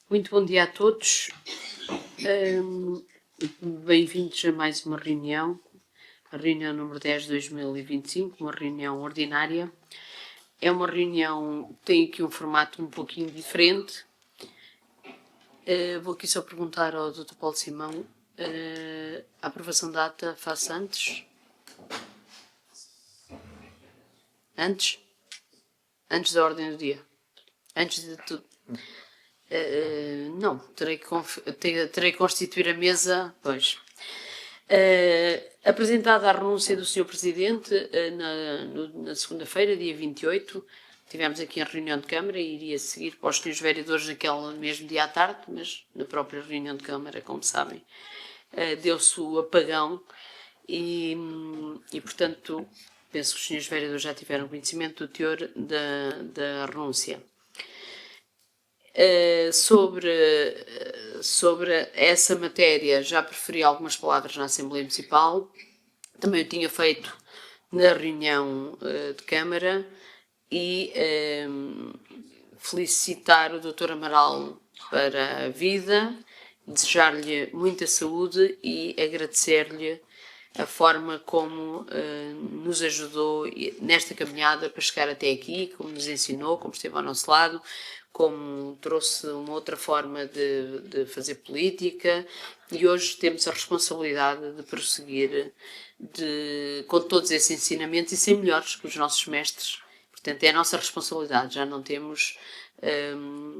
Muito bom dia a todos. Bem-vindos a mais uma reunião, a reunião número 10 de 2025, uma reunião ordinária. É uma reunião que tem aqui um formato um pouquinho diferente. Vou aqui só perguntar ao Dr. Paulo Simão, a aprovação da ata faz antes? Antes da ordem do dia? Antes de tudo? Não, terei que constituir a mesa, pois. Apresentada a renúncia do Sr. Presidente na segunda-feira, dia 28, tivemos aqui a reunião de Câmara e iria seguir para os senhores vereadores naquele mesmo dia à tarde, mas na própria reunião de Câmara, como sabem, deu-se o apagão e, portanto, penso que os senhores vereadores já tiveram conhecimento do teor da renúncia. Sobre essa matéria já preferi algumas palavras na Assembleia Municipal, também o tinha feito na reunião de Câmara e felicitar o Dr. Amaral para a vida, desejar-lhe muita saúde e agradecer-lhe a forma como nos ajudou nesta caminhada para chegar até aqui, como nos ensinou, como esteve ao nosso lado, como trouxe uma outra forma de fazer política, e hoje temos a responsabilidade de prosseguir com todos esses ensinamentos e ser melhores que os nossos mestres. Portanto, é a nossa responsabilidade, já não temos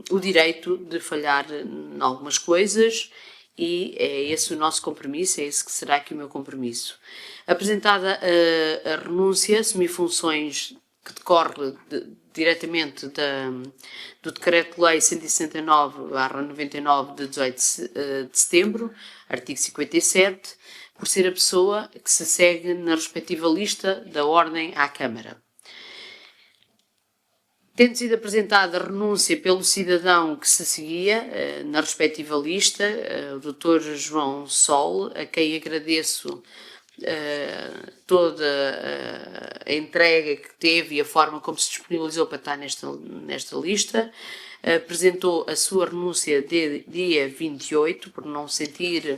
o direito de falhar em algumas coisas, e é esse o nosso compromisso, é esse que será aqui o meu compromisso. Apresentada a renúncia, assumir funções que decorre diretamente do Decreto-Lei 169/99 de 18 de setembro, artigo 57, por ser a pessoa que se segue na respectiva lista da ordem à Câmara. Tendo sido apresentada a renúncia pelo cidadão que se seguia na respectiva lista, o Dr. João Sol, a quem agradeço toda a entrega que teve e a forma como se disponibilizou para estar nesta lista, apresentou a sua renúncia de dia 28, por não sentir,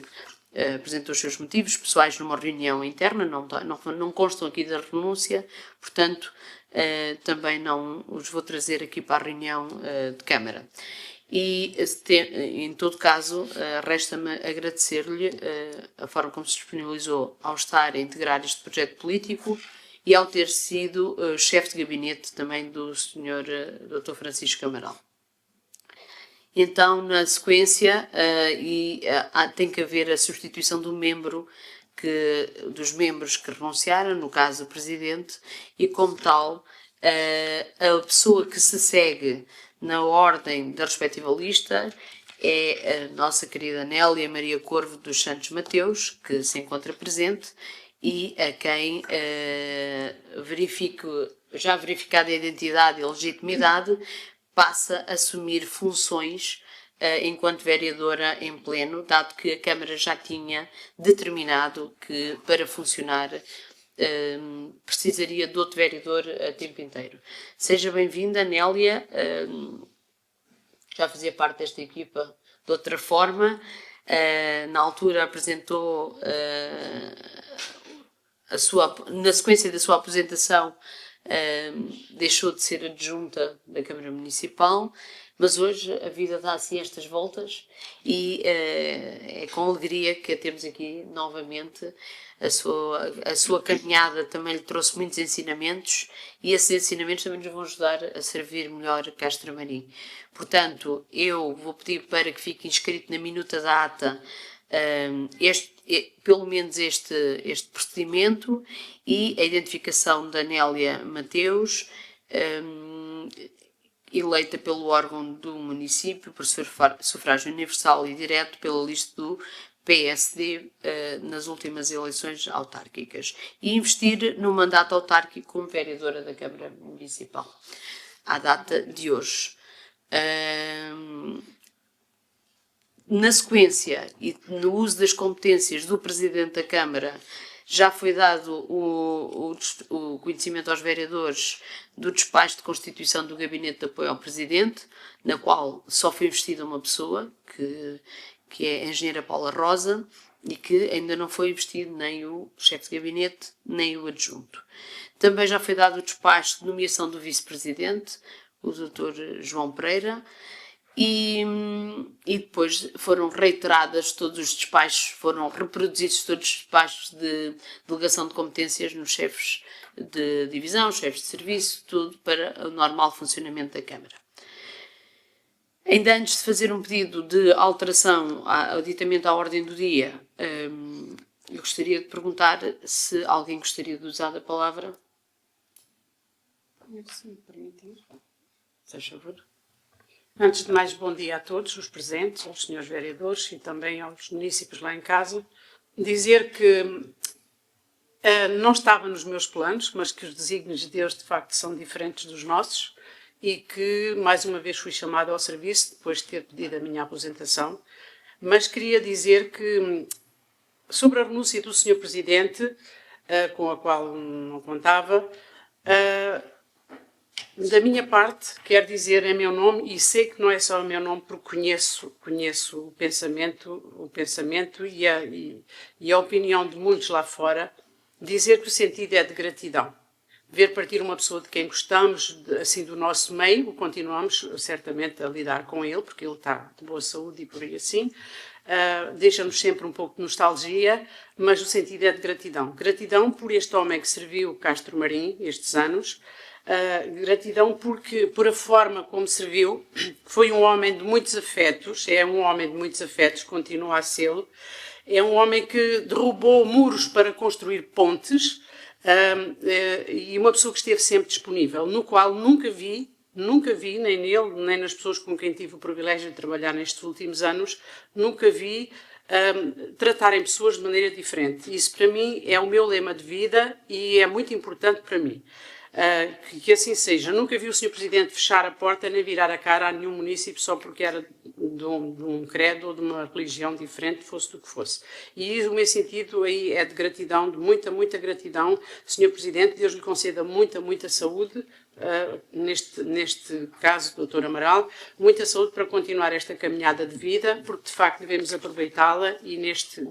apresentou os seus motivos pessoais numa reunião interna, não constam aqui da renúncia, portanto, também não os vou trazer aqui para a reunião de Câmara. E, em todo caso, resta-me agradecer-lhe a forma como se disponibilizou ao estar a integrar este projeto político e ao ter sido chefe de gabinete também do Sr. Dr. Francisco Amaral. Então, na sequência, tem que haver a substituição dos membros que renunciaram, no caso o Presidente, e como tal, a pessoa que se segue na ordem da respectiva lista é a nossa querida Nélia Maria Corvo dos Santos Mateus, que se encontra presente e a quem já verificada a identidade e a legitimidade, passa a assumir funções enquanto vereadora em pleno, dado que a Câmara já tinha determinado que para funcionar precisaria de outro vereador a tempo inteiro. Seja bem-vinda, Nélia, já fazia parte desta equipa de outra forma, na altura apresentou na sequência da sua apresentação, deixou de ser adjunta da Câmara Municipal, mas hoje a vida dá assim estas voltas e é com alegria que a temos aqui novamente. A sua caminhada também lhe trouxe muitos ensinamentos e esses ensinamentos também nos vão ajudar a servir melhor Castro Marim. Portanto, eu vou pedir para que fique inscrito na minuta da ata pelo menos este procedimento e a identificação da Nélia Mateus, eleita pelo órgão do município por sufrágio universal e direto pela lista do PSD nas últimas eleições autárquicas e investir no mandato autárquico como vereadora da Câmara Municipal à data de hoje. Na sequência e no uso das competências do Presidente da Câmara, Já foi dado o conhecimento aos vereadores do despacho de constituição do Gabinete de Apoio ao Presidente, na qual só foi investida uma pessoa, que é a engenheira Paula Rosa, e que ainda não foi investido nem o chefe de gabinete, nem o adjunto. Também já foi dado o despacho de nomeação do vice-presidente, o Dr. João Pereira, e depois foram reiteradas todos os despachos, foram reproduzidos todos os despachos de delegação de competências nos chefes de divisão, chefes de serviço, tudo para o normal funcionamento da Câmara. Ainda antes de fazer um pedido de alteração ao ditamento à ordem do dia, eu gostaria de perguntar se alguém gostaria de usar a palavra. Se me permitir. Seja favor. Antes de mais, bom dia a todos os presentes, aos senhores vereadores e também aos munícipes lá em casa. Dizer que não estava nos meus planos, mas que os desígnios de Deus de facto são diferentes dos nossos e que mais uma vez fui chamada ao serviço depois de ter pedido a minha aposentação. Mas queria dizer que sobre a renúncia do Sr. Presidente, com a qual não contava, da minha parte, quero dizer em meu nome, e sei que não é só o meu nome, porque conheço o pensamento e a opinião de muitos lá fora, dizer que o sentido é de gratidão. Ver partir uma pessoa de quem gostamos, assim, do nosso meio, continuamos certamente a lidar com ele, porque ele está de boa saúde e por aí assim, deixa-nos sempre um pouco de nostalgia, mas o sentido é de gratidão. Gratidão por este homem que serviu Castro Marim estes anos, gratidão por a forma como serviu. Foi um homem de muitos afetos, é um homem de muitos afetos, continua a ser. É um homem que derrubou muros para construir pontes e uma pessoa que esteve sempre disponível, no qual nunca vi, nem nele, nem nas pessoas com quem tive o privilégio de trabalhar nestes últimos anos, nunca vi tratarem pessoas de maneira diferente. Isso para mim é o meu lema de vida e é muito importante para mim. Que assim seja. Nunca vi o Sr. Presidente fechar a porta nem virar a cara a nenhum município só porque era de um credo ou de uma religião diferente, fosse do que fosse. E o meu sentido aí é de gratidão, de muita, muita gratidão. Sr. Presidente, Deus lhe conceda muita, muita saúde, neste caso, Dr. Amaral, muita saúde para continuar esta caminhada de vida, porque de facto devemos aproveitá-la e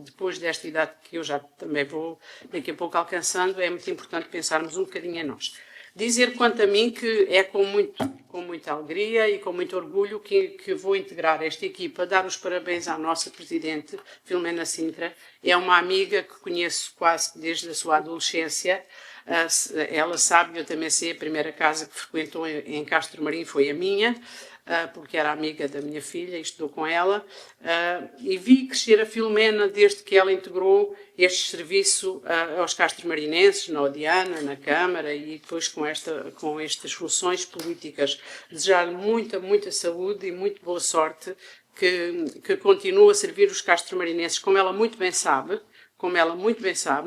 depois desta idade que eu já também vou daqui a pouco alcançando, é muito importante pensarmos um bocadinho em nós. Dizer quanto a mim que é com muita alegria e com muito orgulho que vou integrar esta equipa, dar os parabéns à nossa Presidente, Filomena Sintra. É uma amiga que conheço quase desde a sua adolescência. Ela sabe, eu também sei, a primeira casa que frequentou em Castro Marim foi a minha, porque era amiga da minha filha e estudou com ela, e vi crescer a Filomena desde que ela integrou este serviço aos castromarinenses, na Odiana, na Câmara e depois com estas funções políticas. Desejar-lhe muita, muita saúde e muito boa sorte, que continue a servir os castromarinenses, como ela muito bem sabe,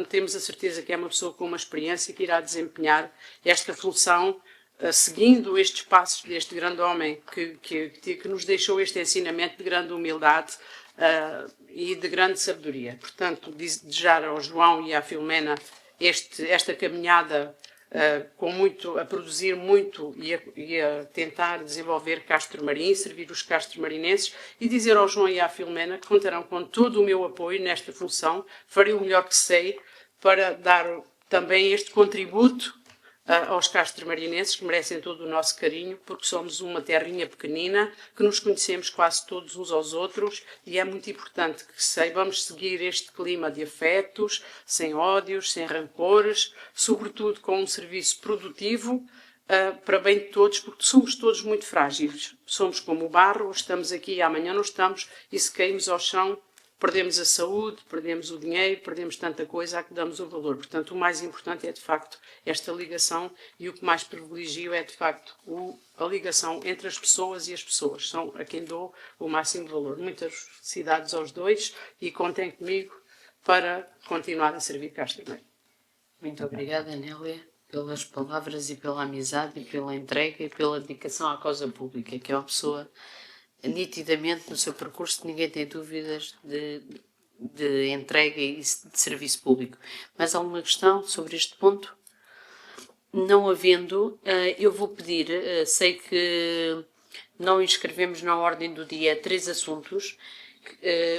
temos a certeza que é uma pessoa com uma experiência que irá desempenhar esta função seguindo estes passos deste grande homem que nos deixou este ensinamento de grande humildade e de grande sabedoria. Portanto, desejar ao João e à Filomena esta caminhada a produzir muito e a tentar desenvolver Castro Marim, servir os castromarinenses, e dizer ao João e à Filomena que contarão com todo o meu apoio nesta função, farei o melhor que sei para dar também este contributo aos castromarinenses, que merecem todo o nosso carinho, porque somos uma terrinha pequenina, que nos conhecemos quase todos uns aos outros, e é muito importante que saibamos seguir este clima de afetos, sem ódios, sem rancores, sobretudo com um serviço produtivo, para bem de todos, porque somos todos muito frágeis. Somos como o barro, estamos aqui e amanhã não estamos, e se caímos ao chão, perdemos a saúde, perdemos o dinheiro, perdemos tanta coisa a que damos o valor. Portanto, o mais importante é, de facto, esta ligação, e o que mais privilegio é, de facto, a ligação entre as pessoas e as pessoas. São a quem dou o máximo valor. Muitas felicidades aos dois e contem comigo para continuar a servir Castro Marim. Muito obrigada, Nélia, pelas palavras e pela amizade e pela entrega e pela dedicação à causa pública, que é uma pessoa nitidamente no seu percurso, ninguém tem dúvidas de entrega e de serviço público. Mais alguma questão sobre este ponto? Não havendo, eu vou pedir, sei que não inscrevemos na ordem do dia 3 assuntos,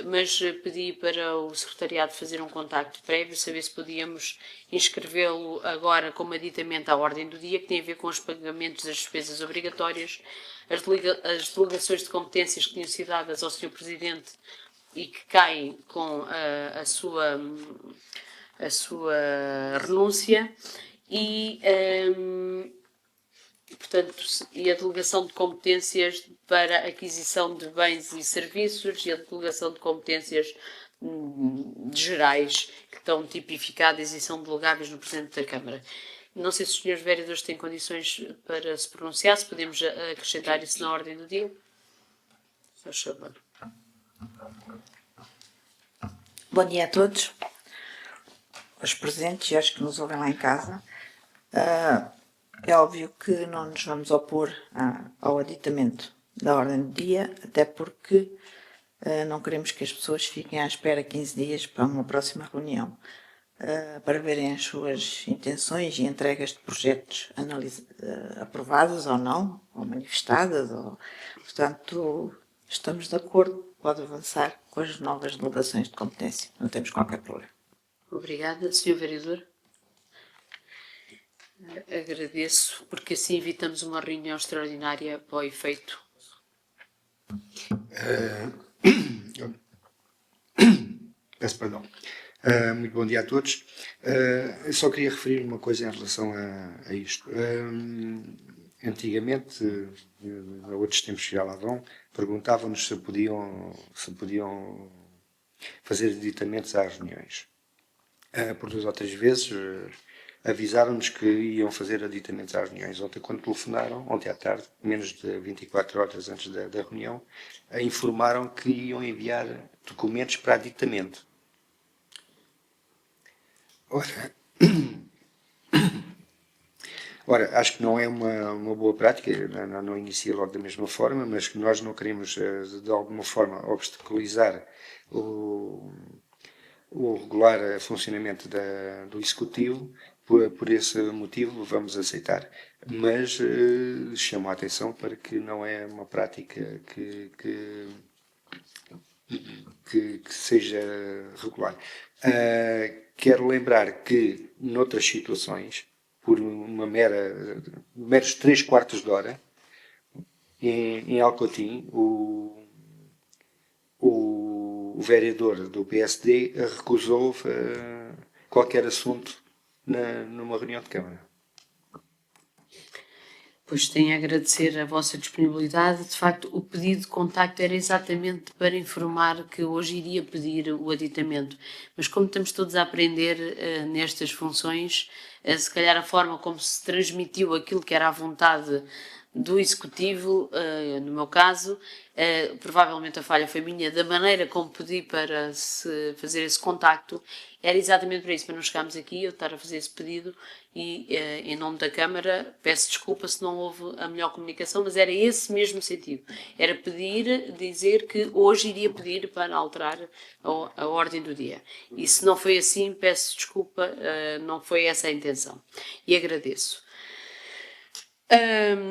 mas pedi para o secretariado fazer um contacto prévio, saber se podíamos inscrevê-lo agora como aditamento à ordem do dia, que tem a ver com os pagamentos das despesas obrigatórias, as delegações de competências que tinham sido dadas ao Sr. Presidente e que caem com a sua renúncia e, portanto, e a delegação de competências para aquisição de bens e serviços e a delegação de competências gerais que estão tipificadas e são delegáveis no Presidente da Câmara. Não sei se os senhores vereadores têm condições para se pronunciar, se podemos acrescentar isso na ordem do dia. Faz favor. Bom dia a todos, aos presentes e aos que nos ouvem lá em casa. É óbvio que não nos vamos opor ao aditamento da ordem do dia, até porque não queremos que as pessoas fiquem à espera 15 dias para uma próxima reunião, para verem as suas intenções e entregas de projetos aprovadas ou não, ou manifestadas. Portanto, estamos de acordo, pode avançar com as novas delegações de competência, não temos qualquer problema. Obrigada, Sr. Vereador. Agradeço, porque assim evitamos uma reunião extraordinária para o efeito. Peço perdão. Muito bom dia a todos. Eu só queria referir uma coisa em relação a isto. Antigamente, a outros tempos que já lá vão, perguntavam-nos se podiam fazer editamentos às reuniões. Por 2 ou 3 vezes avisaram-nos que iam fazer aditamentos às reuniões. Ontem, quando telefonaram, ontem à tarde, menos de 24 horas antes da reunião, informaram que iam enviar documentos para aditamento. Ora, acho que não é uma boa prática, não inicia logo da mesma forma, mas que nós não queremos, de alguma forma, obstaculizar o regular funcionamento do Executivo. Por esse motivo vamos aceitar, mas chamo a atenção para que não é uma prática que seja regular. Quero lembrar que noutras situações, por meros 3/4 de hora, em Alcotim, o vereador do PSD recusou qualquer assunto numa reunião de Câmara. Pois tenho a agradecer a vossa disponibilidade. De facto, o pedido de contacto era exatamente para informar que hoje iria pedir o aditamento. Mas como estamos todos a aprender nestas funções, se calhar a forma como se transmitiu aquilo que era a vontade do Executivo, no meu caso, provavelmente a falha foi minha, da maneira como pedi para se fazer esse contacto, era exatamente para isso, para não chegarmos aqui, eu estar a fazer esse pedido e, em nome da Câmara, peço desculpa se não houve a melhor comunicação, mas era esse mesmo sentido. Era dizer que hoje iria pedir para alterar a ordem do dia. E se não foi assim, peço desculpa, não foi essa a intenção. E agradeço.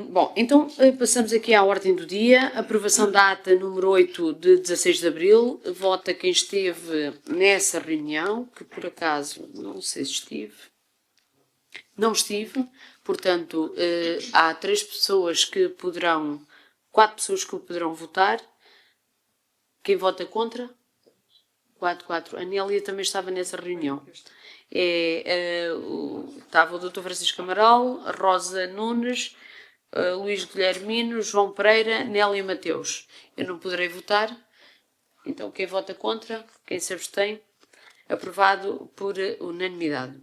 Bom, então passamos aqui à ordem do dia. Aprovação da ata número 8 de 16 de Abril. Vota quem esteve nessa reunião, que por acaso não sei se estive. Não estive, portanto, há 4 pessoas que poderão votar. Quem vota contra? 4. A Nélia também estava nessa reunião. Estava o Dr. Francisco Amaral, Rosa Nunes, Luís Guilhermino, João Pereira, Nélia Mateus. Eu não poderei votar, então quem vota contra, quem se abstém, aprovado por unanimidade.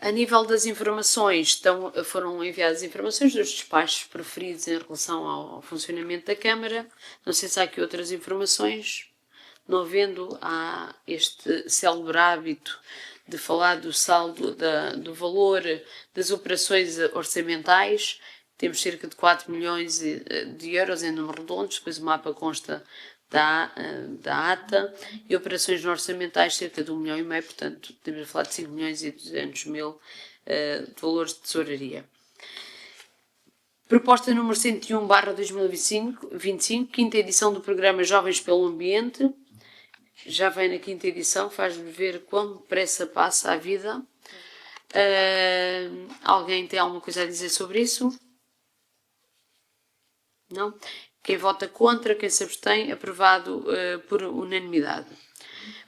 A nível das informações, foram enviadas informações dos despachos preferidos em relação ao funcionamento da Câmara. Não sei se há aqui outras informações. Não havendo, há este célebre hábito de falar do saldo, do valor das operações orçamentais. Temos cerca de 4 milhões de euros em números redondos, depois o mapa consta da ATA, e operações não orçamentais cerca de 1,5 milhão, portanto temos a falar de 5 milhões e 200 mil de valores de tesouraria. Proposta número 101/2025, quinta edição do programa Jovens pelo Ambiente. Já vem na quinta edição, faz-me ver quão depressa passa a vida. Alguém tem alguma coisa a dizer sobre isso? Não? Quem vota contra, quem se abstém, aprovado por unanimidade.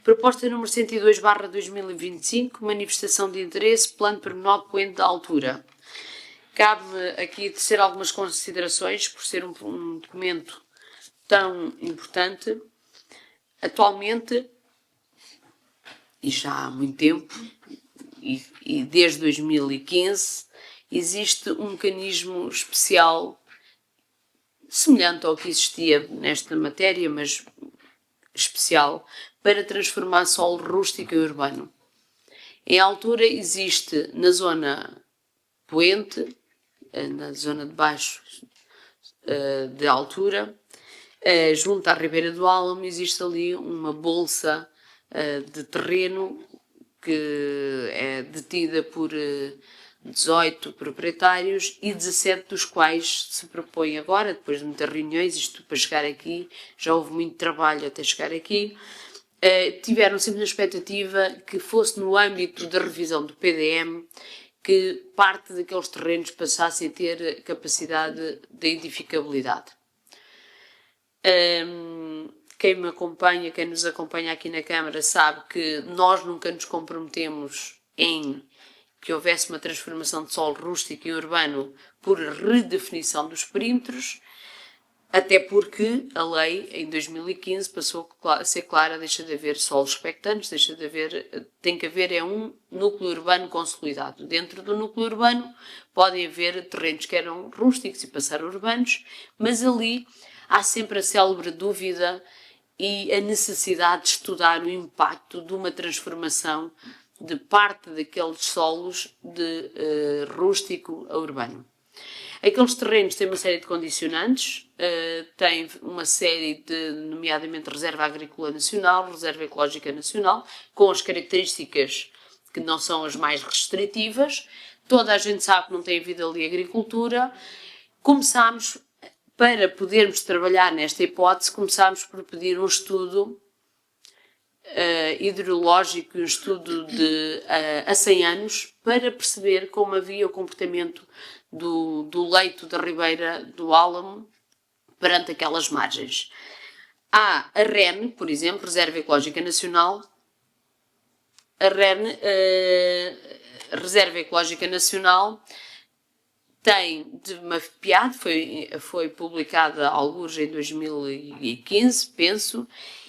Proposta número 102/2025, manifestação de interesse, plano pormenor de poente da altura. Cabe-me aqui tecer algumas considerações, por ser um documento tão importante. Atualmente, e já há muito tempo, e desde 2015, existe um mecanismo especial, semelhante ao que existia nesta matéria, mas especial, para transformar solo rústico em urbano. Em altura existe na zona poente, na zona de baixo de altura, junto à Ribeira do Álamo, existe ali uma bolsa de terreno que é detida por 18 proprietários e 17 dos quais se propõe agora, depois de muitas reuniões, isto para chegar aqui, já houve muito trabalho até chegar aqui, tiveram sempre a expectativa que fosse no âmbito da revisão do PDM que parte daqueles terrenos passassem a ter capacidade de edificabilidade. Quem me acompanha, quem nos acompanha aqui na Câmara sabe que nós nunca nos comprometemos em que houvesse uma transformação de solo rústico em urbano por redefinição dos perímetros, até porque a lei, em 2015, passou a ser clara, deixa de haver solos expectantes, tem que haver um núcleo urbano consolidado. Dentro do núcleo urbano podem haver terrenos que eram rústicos e passaram urbanos, mas ali há sempre a célebre dúvida e a necessidade de estudar o impacto de uma transformação de parte daqueles solos de rústico a urbano. Aqueles terrenos têm uma série de condicionantes, têm uma série de, nomeadamente, Reserva Agrícola Nacional, Reserva Ecológica Nacional, com as características que não são as mais restritivas. Toda a gente sabe que não tem havido ali agricultura. Começámos, para podermos trabalhar nesta hipótese, começámos por pedir um estudo hidrológico, um estudo de a 100 anos, para perceber como havia o comportamento do leito da Ribeira do Álamo perante aquelas margens. Há a REN, por exemplo, Reserva Ecológica Nacional. A REN, Reserva Ecológica Nacional, tem mapeado, foi publicada alguns em 2015, penso,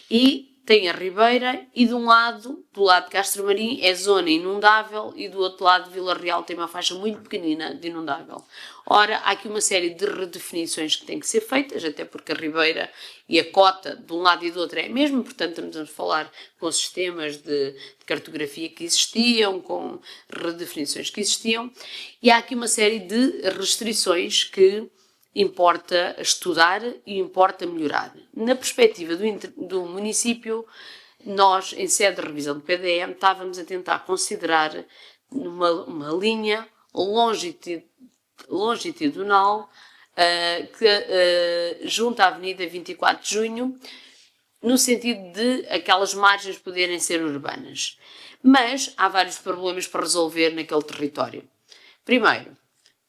e tem a Ribeira, e do lado de Castro Marim é zona inundável, e do outro lado Vila Real tem uma faixa muito pequenina de inundável. Ora, há aqui uma série de redefinições que têm que ser feitas, até porque a Ribeira e a cota de um lado e do outro é a mesma, portanto estamos a falar com sistemas de cartografia que existiam, com redefinições que existiam, e há aqui uma série de restrições que importa estudar e importa melhorar. Na perspectiva do município, nós, em sede de revisão do PDM, estávamos a tentar considerar uma linha longitudinal que junta a Avenida 24 de Junho, no sentido de aquelas margens poderem ser urbanas. Mas há vários problemas para resolver naquele território. Primeiro,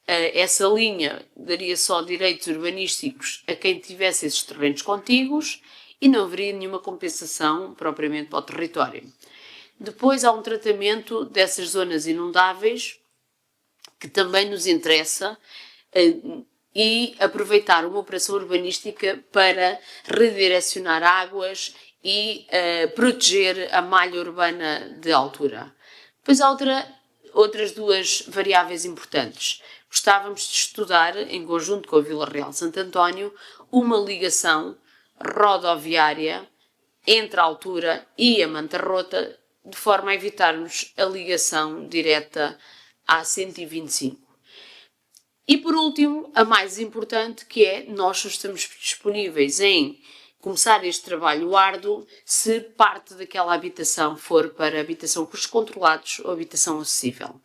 essa linha daria só direitos urbanísticos a quem tivesse esses terrenos contíguos e não haveria nenhuma compensação propriamente para o território. Depois há um tratamento dessas zonas inundáveis que também nos interessa e aproveitar uma operação urbanística para redirecionar águas e proteger a malha urbana de altura. Depois há outras duas variáveis importantes. Gostávamos de estudar, em conjunto com a Vila Real Santo António, uma ligação rodoviária entre a altura e a Manta Rota, de forma a evitarmos a ligação direta à 125. E por último, a mais importante, que é, nós estamos disponíveis em começar este trabalho árduo se parte daquela habitação for para habitação custos controlados ou habitação acessível.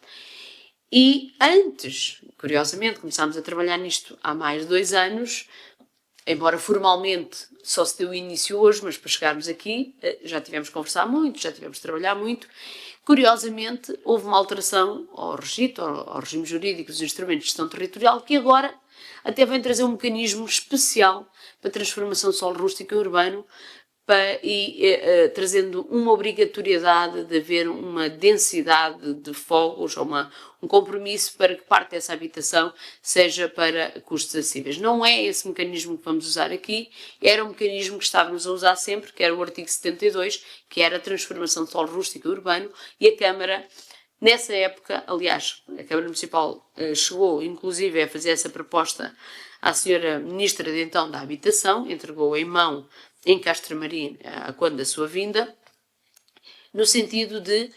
E antes, curiosamente, começámos a trabalhar nisto há mais de 2 anos, embora formalmente só se deu início hoje, mas para chegarmos aqui já tivemos que conversar muito, já tivemos que trabalhar muito. Curiosamente, houve uma alteração ao regime jurídico dos instrumentos de gestão territorial que agora até vem trazer um mecanismo especial para a transformação do solo rústico e urbano trazendo uma obrigatoriedade de haver uma densidade de fogos ou um compromisso para que parte dessa habitação seja para custos acessíveis. Não é esse mecanismo que vamos usar aqui, era um mecanismo que estávamos a usar sempre, que era o artigo 72, que era a transformação do solo rústico e urbano, e a Câmara, nessa época, aliás, a Câmara Municipal chegou inclusive a fazer essa proposta à senhora Ministra de então da Habitação, entregou em mão em Castro Marim, quando da sua vinda, no sentido de,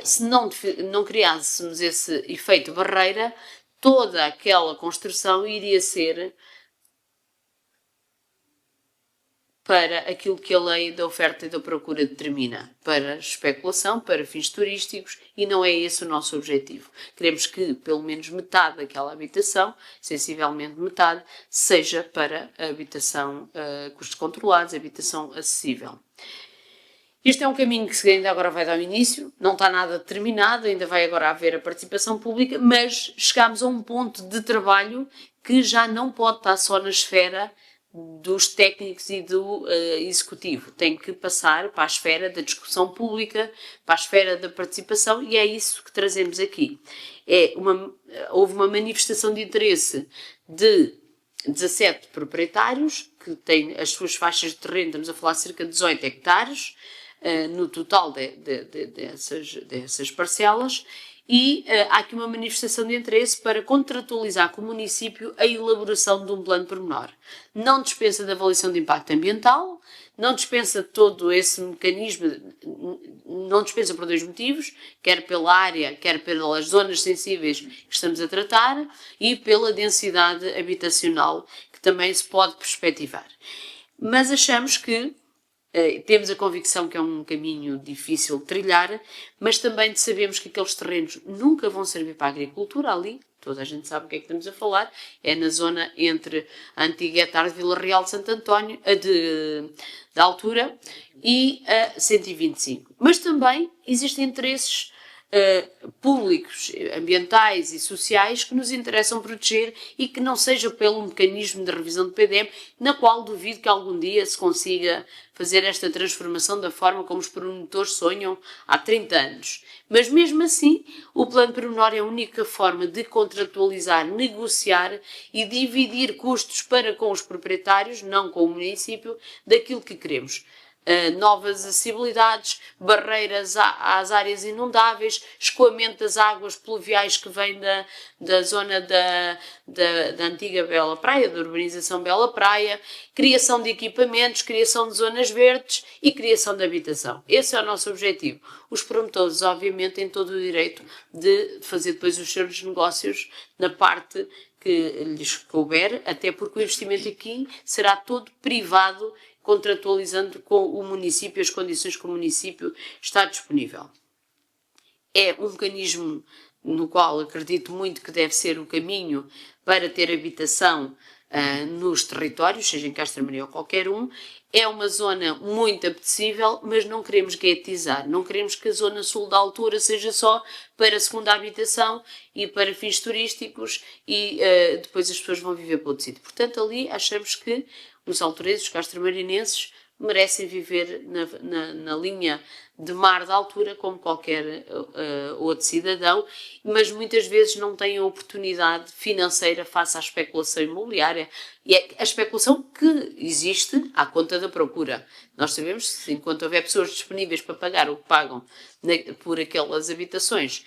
se não criássemos esse efeito barreira, toda aquela construção iria ser para aquilo que a lei da oferta e da procura determina, para especulação, para fins turísticos, e não é esse o nosso objetivo. Queremos que pelo menos metade daquela habitação, sensivelmente metade, seja para a habitação custos controlados, habitação acessível. Este é um caminho que ainda agora vai dar o início, não está nada determinado, ainda vai agora haver a participação pública, mas chegamos a um ponto de trabalho que já não pode estar só na esfera dos técnicos e do executivo. Tem que passar para a esfera da discussão pública, para a esfera da participação, e é isso que trazemos aqui. Houve uma manifestação de interesse de 17 proprietários, que têm as suas faixas de terreno, estamos a falar de cerca de 18 hectares, no total dessas parcelas, e há aqui uma manifestação de interesse para contratualizar com o município a elaboração de um plano pormenor. Não dispensa da avaliação de impacto ambiental, não dispensa todo esse mecanismo, não dispensa por 2 motivos, quer pela área, quer pelas zonas sensíveis que estamos a tratar e pela densidade habitacional que também se pode perspectivar. Mas achamos que temos a convicção que é um caminho difícil de trilhar, mas também sabemos que aqueles terrenos nunca vão servir para a agricultura ali, toda a gente sabe o que é que estamos a falar, é na zona entre a antiga hectare de Vila Real de Santo António, da altura, e a 125. Mas também existem interesses públicos, ambientais e sociais que nos interessam proteger e que não seja pelo mecanismo de revisão do PDM, na qual duvido que algum dia se consiga fazer esta transformação da forma como os promotores sonham há 30 anos. Mas mesmo assim, o plano pormenor é a única forma de contratualizar, negociar e dividir custos para com os proprietários, não com o município, daquilo que queremos. Novas acessibilidades, barreiras às áreas inundáveis, escoamento das águas pluviais que vêm da zona da antiga Bela Praia, da urbanização Bela Praia, criação de equipamentos, criação de zonas verdes e criação de habitação. Esse é o nosso objetivo. Os promotores, obviamente, têm todo o direito de fazer depois os seus negócios na parte que lhes couber, até porque o investimento aqui será todo privado, contratualizando com o município as condições que o município está disponível. É um mecanismo no qual acredito muito que deve ser o caminho para ter habitação nos territórios, seja em Castro Marim ou qualquer um. É uma zona muito apetecível, mas não queremos guetizar, não queremos que a zona sul da altura seja só para segunda habitação e para fins turísticos e depois as pessoas vão viver para outro sítio. Portanto, ali achamos que os altureses, os castromarinenses, merecem viver na linha de mar da altura como qualquer outro cidadão, mas muitas vezes não têm a oportunidade financeira face à especulação imobiliária. E é a especulação que existe à conta da procura. Nós sabemos que enquanto houver pessoas disponíveis para pagar o que pagam por aquelas habitações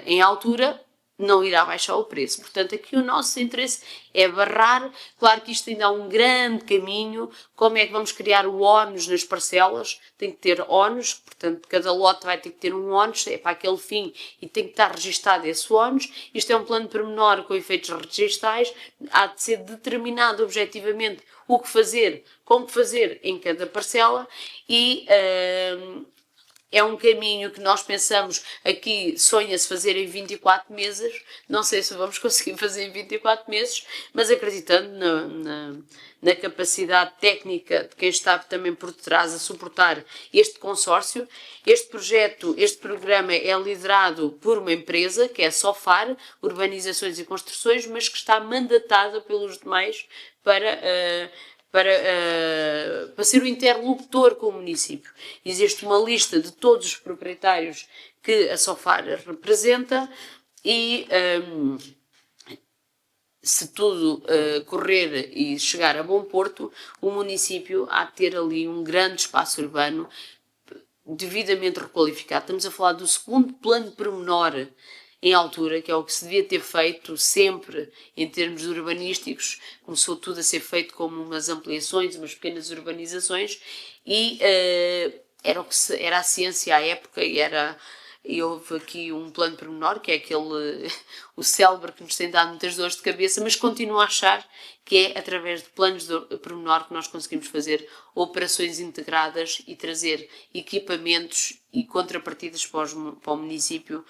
em altura, não irá baixar o preço. Portanto, aqui o nosso interesse é barrar. Claro que isto ainda há um grande caminho. Como é que vamos criar o ónus nas parcelas? Tem que ter ónus, portanto, cada lote vai ter que ter um ónus, é para aquele fim, e tem que estar registado esse ónus. Isto é um plano pormenor com efeitos registais. Há de ser determinado objetivamente o que fazer, como fazer em cada parcela e é um caminho que nós pensamos aqui, sonha-se fazer em 24 meses, não sei se vamos conseguir fazer em 24 meses, mas acreditando na capacidade técnica de quem está também por detrás a suportar este consórcio. Este projeto, este programa é liderado por uma empresa, que é a SOFAR, Urbanizações e Construções, mas que está mandatada pelos demais para ser o interlocutor com o município. Existe uma lista de todos os proprietários que a SOFAR representa e se tudo correr e chegar a bom porto, o município há de ter ali um grande espaço urbano devidamente requalificado. Estamos a falar do segundo plano pormenor em altura, que é o que se devia ter feito sempre em termos urbanísticos. Começou tudo a ser feito como umas ampliações, umas pequenas urbanizações e era a ciência à época e houve aqui um plano pormenor, que é aquele, o célebre que nos tem dado muitas dores de cabeça, mas continuo a achar que é através de planos de pormenor que nós conseguimos fazer operações integradas e trazer equipamentos e contrapartidas para o município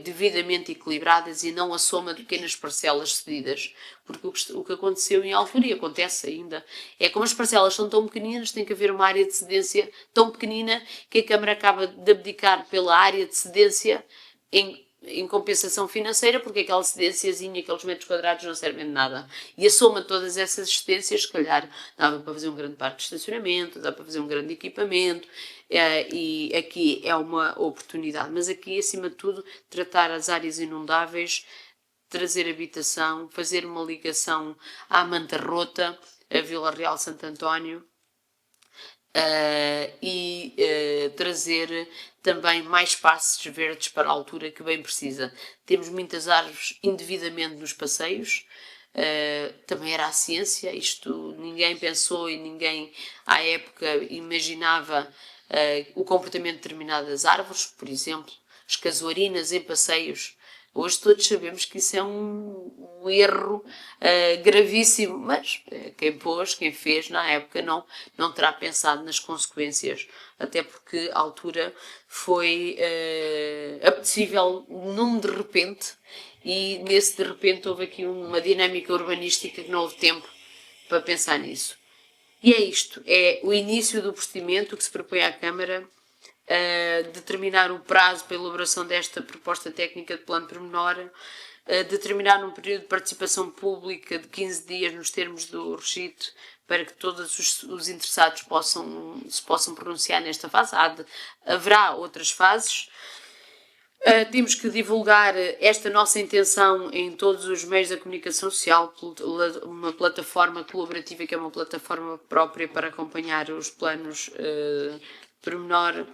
devidamente equilibradas e não a soma de pequenas parcelas cedidas. Porque o que aconteceu em altura e acontece ainda é como as parcelas são tão pequeninas, tem que haver uma área de cedência tão pequenina que a Câmara acaba de abdicar pela área de cedência em compensação financeira, porque aquela cedênciazinha, aqueles metros quadrados não servem de nada. E a soma de todas essas existências, se calhar, dava para fazer um grande parque de estacionamento, dá para fazer um grande equipamento, e aqui é uma oportunidade. Mas aqui, acima de tudo, tratar as áreas inundáveis, trazer habitação, fazer uma ligação à Manta Rota, a Vila Real Santo António, e trazer também mais espaços verdes para a altura que bem precisa. Temos muitas árvores indevidamente nos passeios, também era a ciência, isto ninguém pensou e ninguém à época imaginava o comportamento de determinadas árvores, por exemplo, as casuarinas em passeios. Hoje todos sabemos que isso é um erro gravíssimo, mas quem fez na época não terá pensado nas consequências, até porque a altura foi apetecível num de repente, e nesse de repente houve aqui uma dinâmica urbanística que não houve tempo para pensar nisso. E é isto, é o início do procedimento que se propõe à Câmara determinar o prazo para a elaboração desta proposta técnica de plano pormenor, determinar um período de participação pública de 15 dias nos termos do registro para que todos os interessados se possam pronunciar nesta fase. Haverá outras fases. Temos que divulgar esta nossa intenção em todos os meios da comunicação social, uma plataforma colaborativa que é uma plataforma própria para acompanhar os planos pormenor.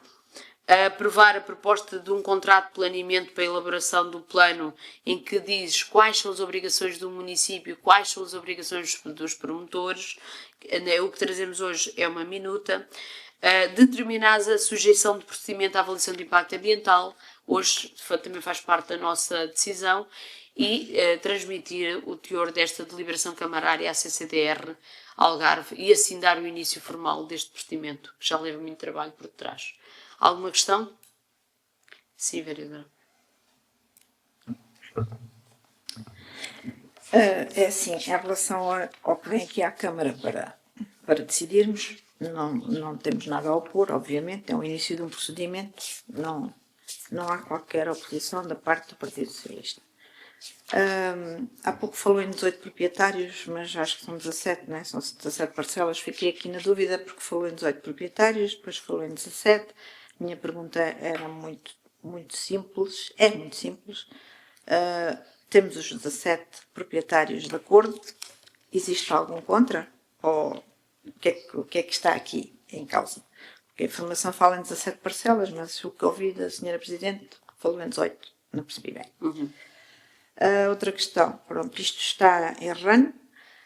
Aprovar a proposta de um contrato de planeamento para a elaboração do plano em que diz quais são as obrigações do município, quais são as obrigações dos promotores. O que trazemos hoje é uma minuta. Determinar a sujeição de procedimento à avaliação de impacto ambiental, hoje também faz parte da nossa decisão, e transmitir o teor desta deliberação camarária à CCDR Algarve e assim dar o início formal deste procedimento, que já leva muito trabalho por detrás. Alguma questão? Sim, vereadora. É assim, em relação ao que vem aqui à Câmara para decidirmos, não temos nada a opor, obviamente, é o início de um procedimento, não há qualquer oposição da parte do Partido Socialista. Há pouco falou em 18 proprietários, mas acho que são 17, não é? São 17 parcelas. Fiquei aqui na dúvida porque falou em 18 proprietários, depois falou em 17. Minha pergunta era muito simples, é muito simples. Temos os 17 proprietários de acordo. Existe algum contra? Ou o que é que está aqui em causa? Porque a informação fala em 17 parcelas, mas o que ouvi da Sra. Presidente falou em 18. Não percebi bem. Outra questão. Pronto, isto está em RAN.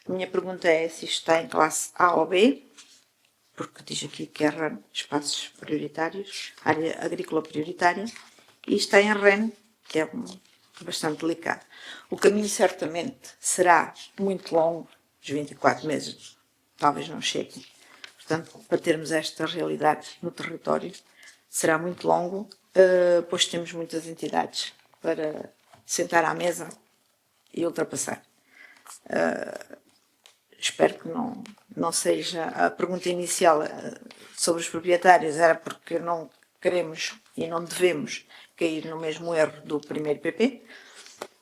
A minha pergunta é se isto está em classe A ou B, porque diz aqui que é RAN, espaços prioritários, área agrícola prioritária, e está em REN, que é bastante delicado. O caminho certamente será muito longo, os 24 meses talvez não chegue. Portanto, para termos esta realidade no território, será muito longo, pois temos muitas entidades para sentar à mesa e ultrapassar. Espero que não seja a pergunta inicial sobre os proprietários, era porque não queremos e não devemos cair no mesmo erro do primeiro PP,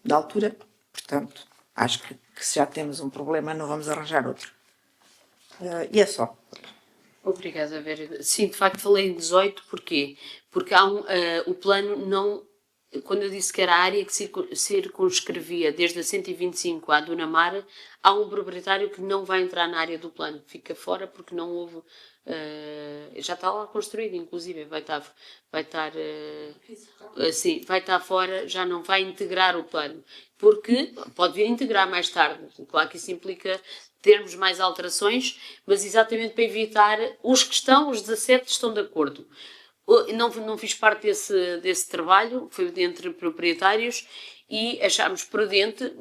da altura. Portanto, acho que se já temos um problema, não vamos arranjar outro. E é só. Obrigada, Vera. Sim, de facto falei em 18, porquê? Porque há o plano não... Quando eu disse que era a área que circunscrevia desde a 125 à Duna Mar, há um proprietário que não vai entrar na área do plano, fica fora porque não houve... já está lá construído, inclusive, vai estar fora, já não vai integrar o plano, porque pode vir a integrar mais tarde. Claro que isso implica termos mais alterações, mas exatamente para evitar os 17 estão de acordo. Não fiz parte desse trabalho, foi entre proprietários, e achámos prudente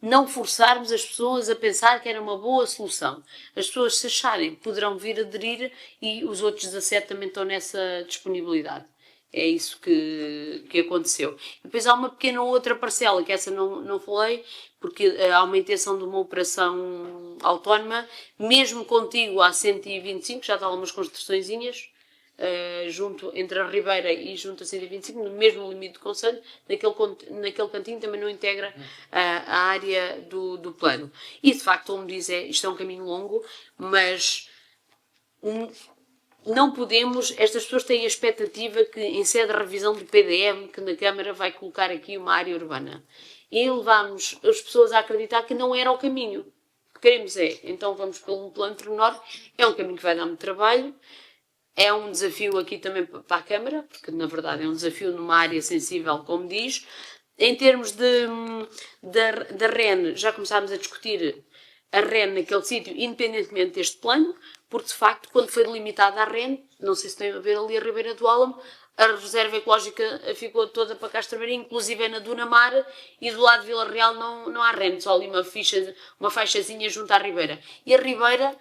não forçarmos as pessoas a pensar que era uma boa solução. As pessoas, se acharem, poderão vir aderir, e os outros 17 também estão nessa disponibilidade. É isso que aconteceu. Depois há uma pequena outra parcela, que essa não falei, porque há uma intenção de uma operação autónoma, mesmo contigo à 125, já está lá umas construçõezinhas, junto entre a Ribeira e junto a 125, no mesmo limite do concelho, naquele cantinho também não integra a área do plano. E de facto, como diz, isto é um caminho longo, mas não podemos, estas pessoas têm a expectativa que em sede de revisão do PDM, que na Câmara vai colocar aqui uma área urbana. E levámos as pessoas a acreditar que não era o caminho. O que queremos então vamos pelo plano pormenor, é um caminho que vai dar muito trabalho. É um desafio aqui também para a Câmara, porque na verdade é um desafio numa área sensível, como diz. Em termos da REN, já começámos a discutir a REN naquele sítio, independentemente deste plano, porque de facto, quando foi delimitada a REN, não sei se tem a ver ali a Ribeira do Álamo, a reserva ecológica ficou toda para Castro Maria, inclusive é na Duna Mar, e do lado de Vila Real não há REN, só ali uma faixazinha junto à Ribeira. E a Ribeira,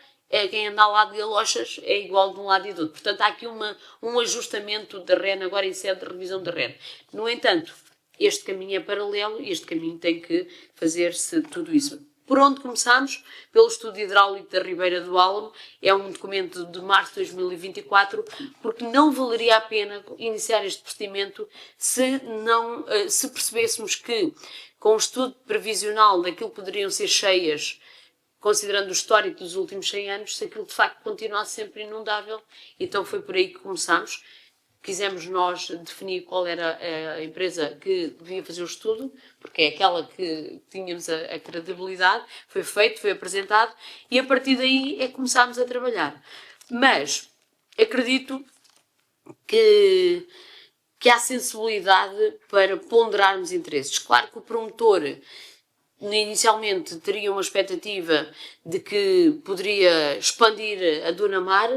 quem anda ao lado de Alochas, é igual de um lado e do outro. Portanto, há aqui um ajustamento da REN agora em sede de revisão da REN. No entanto, este caminho é paralelo e este caminho tem que fazer-se tudo isso. Por onde começamos? Pelo estudo hidráulico da Ribeira do Álamo, é um documento de março de 2024, porque não valeria a pena iniciar este procedimento se percebêssemos que, com o estudo previsional daquilo que poderiam ser cheias, considerando o histórico dos últimos 100 anos, se aquilo de facto continuasse sempre inundável. Então foi por aí que começámos. Quisemos nós definir qual era a empresa que devia fazer o estudo, porque é aquela que tínhamos a credibilidade, foi feito, foi apresentado, e a partir daí é que começámos a trabalhar. Mas acredito que há sensibilidade para ponderarmos interesses. Claro que o promotor inicialmente teria uma expectativa de que poderia expandir a Duna Mar.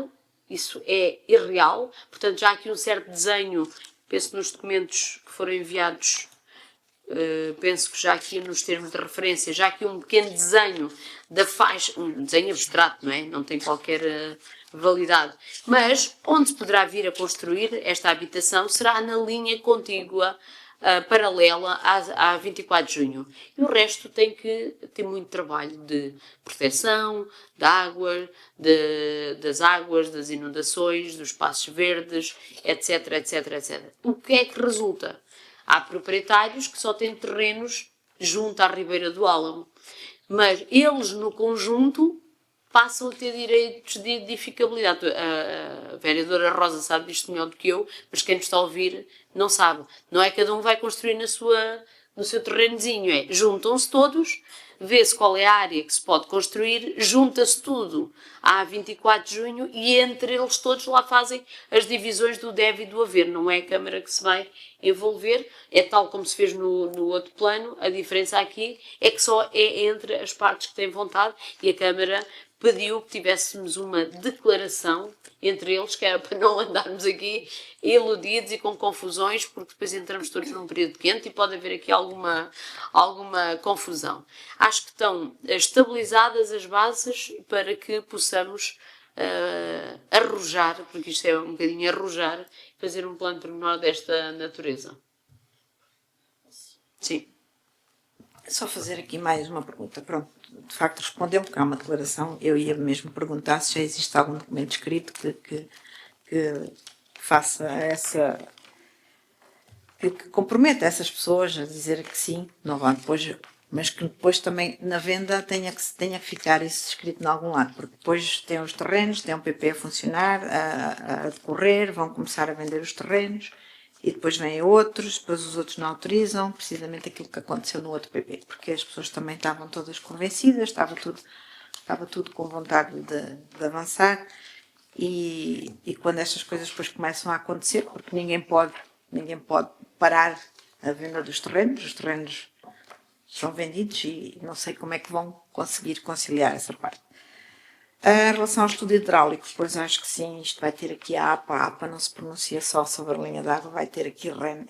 Isso é irreal, portanto já há aqui um certo desenho, penso nos documentos que foram enviados, penso que já aqui nos termos de referência, já aqui um pequeno desenho da faixa, um desenho abstrato, não é? Não tem qualquer validade, mas onde se poderá vir a construir esta habitação será na linha contígua, paralela à 24 de junho. E o resto tem que ter muito trabalho de proteção, das águas, das inundações, dos espaços verdes, etc, etc, etc. O que é que resulta? Há proprietários que só têm terrenos junto à Ribeira do Álamo, mas eles no conjunto passam a ter direitos de edificabilidade. A vereadora Rosa sabe disto melhor do que eu, mas quem nos está a ouvir não sabe. Não é cada um vai construir no seu terrenozinho, juntam-se todos, vê-se qual é a área que se pode construir, junta-se tudo à 24 de junho e entre eles todos lá fazem as divisões do deve e do haver. Não é a Câmara que se vai envolver, é tal como se fez no outro plano. A diferença aqui é que só é entre as partes que têm vontade e a Câmara pediu que tivéssemos uma declaração entre eles, que era para não andarmos aqui iludidos e com confusões, porque depois entramos todos num período quente e pode haver aqui alguma confusão. Acho que estão estabilizadas as bases para que possamos arrojar, porque isto é um bocadinho arrojar, fazer um plano pormenor desta natureza. Sim. Só fazer aqui mais uma pergunta. Pronto, de facto respondeu, porque há uma declaração. Eu ia mesmo perguntar se já existe algum documento escrito que faça essa. Que comprometa essas pessoas a dizer que sim, não vão depois, mas que depois também na venda tenha que ficar isso escrito em algum lado, porque depois tem os terrenos, tem um PP a funcionar, a decorrer, vão começar a vender os terrenos. E depois vêm outros, depois os outros não autorizam, precisamente aquilo que aconteceu no outro PP, porque as pessoas também estavam todas convencidas, estava tudo com vontade de avançar, e quando estas coisas depois começam a acontecer, porque ninguém pode parar a venda dos terrenos, os terrenos são vendidos e não sei como é que vão conseguir conciliar essa parte. Em relação ao estudo hidráulico, pois acho que sim, isto vai ter aqui a APA não se pronuncia só sobre a linha d'água, vai ter aqui REN,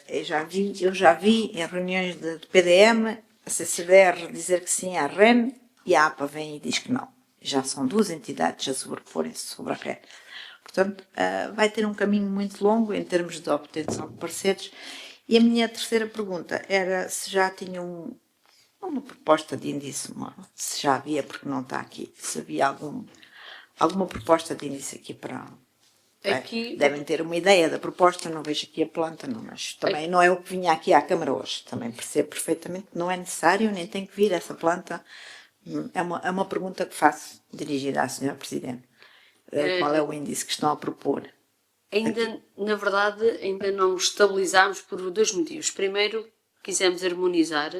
eu já vi em reuniões de PDM, a CCDR dizer que sim à REN e a APA vem e diz que não. Já são duas entidades a sobreporem-se sobre a REN. Portanto, vai ter um caminho muito longo em termos de obtenção de parceiros. E a minha terceira pergunta era se já tinham uma proposta de índice, se já havia, porque não está aqui, se havia alguma proposta de índice aqui para... Aqui, devem ter uma ideia da proposta, não vejo aqui a planta, não, mas também não é o que vinha aqui à Câmara hoje. Também percebo perfeitamente que não é necessário, nem tem que vir essa planta. É uma pergunta que faço, dirigida à Sra. Presidente. Qual é o índice que estão a propor? Na verdade, ainda não estabilizámos por dois motivos. Primeiro, quisemos harmonizar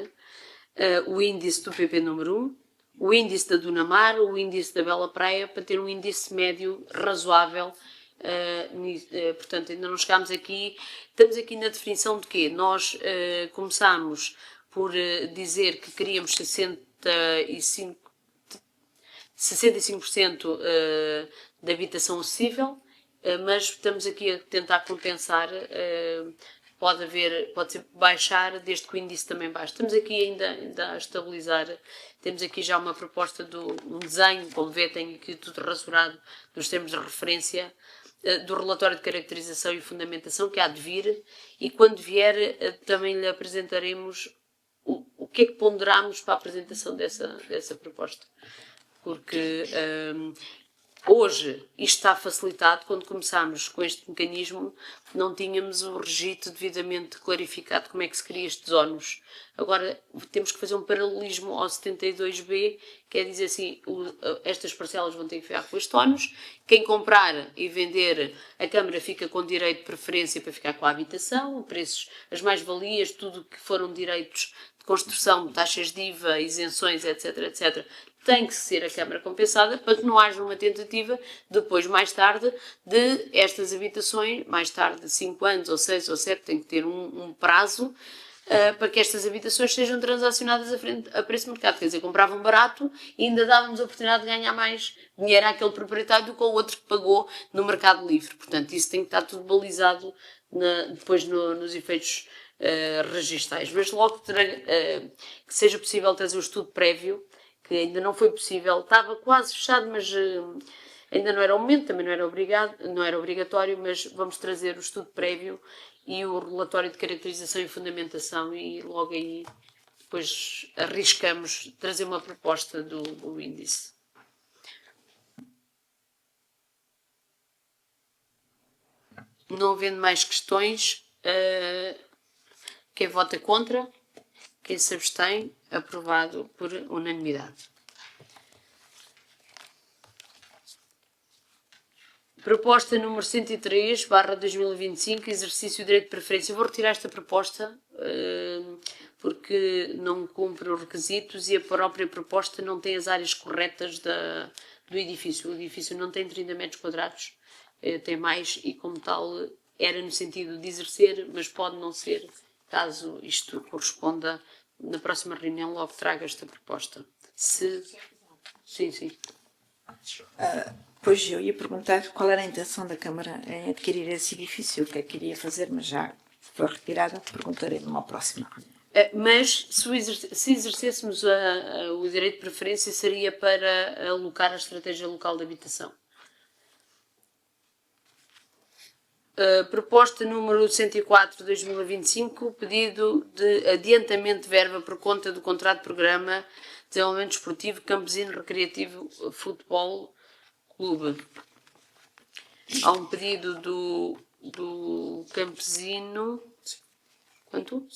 o índice do PP número 1, o índice da Dunamar, o índice da Bela Praia, para ter um índice médio razoável. Portanto, ainda não chegámos aqui. Estamos aqui na definição de quê? Nós começámos por dizer que queríamos 65% de habitação acessível, mas estamos aqui a tentar compensar. Pode ser baixar desde que o índice também baixe. Estamos aqui ainda a estabilizar. Temos aqui já uma proposta um desenho, como vê, tem aqui tudo rasurado dos termos de referência do relatório de caracterização e fundamentação que há de vir, e quando vier também lhe apresentaremos o que é que ponderamos para a apresentação dessa proposta. Porque hoje isto está facilitado. Quando começámos com este mecanismo não tínhamos o registro devidamente clarificado como é que se cria estes ónus. Agora temos que fazer um paralelismo ao 72B, que é dizer assim, estas parcelas vão ter que ficar com este ónus, quem comprar e vender, a Câmara fica com direito de preferência para ficar com a habitação, preços, as mais-valias, tudo que foram direitos de construção, taxas de IVA, isenções, etc, etc, tem que ser a Câmara compensada para que não haja uma tentativa, depois, mais tarde, de estas habitações, mais tarde de 5 anos, ou 6 ou 7, tem que ter um prazo para que estas habitações sejam transacionadas a preço de mercado. Quer dizer, compravam barato e ainda dávamos a oportunidade de ganhar mais dinheiro àquele proprietário do que ao outro que pagou no mercado livre. Portanto, isso tem que estar tudo balizado depois nos efeitos registais. Mas logo que seja possível trazer o estudo prévio, que ainda não foi possível, estava quase fechado, mas ainda não era o momento, também não era obrigatório, mas vamos trazer o estudo prévio e o relatório de caracterização e fundamentação, e logo aí depois arriscamos trazer uma proposta do índice. Não havendo mais questões, quem vota contra? Quem se abstém? Aprovado por unanimidade. Proposta número 103/2025, exercício do direito de preferência. Eu vou retirar esta proposta porque não cumpre os requisitos e a própria proposta não tem as áreas corretas do edifício. O edifício não tem 30 metros quadrados, tem mais, e como tal era no sentido de exercer, mas pode não ser, caso isto corresponda. Na próxima reunião logo traga esta proposta. Sim. Pois eu ia perguntar qual era a intenção da Câmara em adquirir esse edifício, o que é que iria fazer, mas já foi retirada, perguntarei numa próxima reunião. Mas se exercêssemos o direito de preferência, seria para alocar a estratégia local de habitação. Proposta número 104 de 2025, pedido de adiantamento de verba por conta do contrato de programa de desenvolvimento esportivo Campesino Recreativo Futebol Clube. Há um pedido do Campesino. Quanto?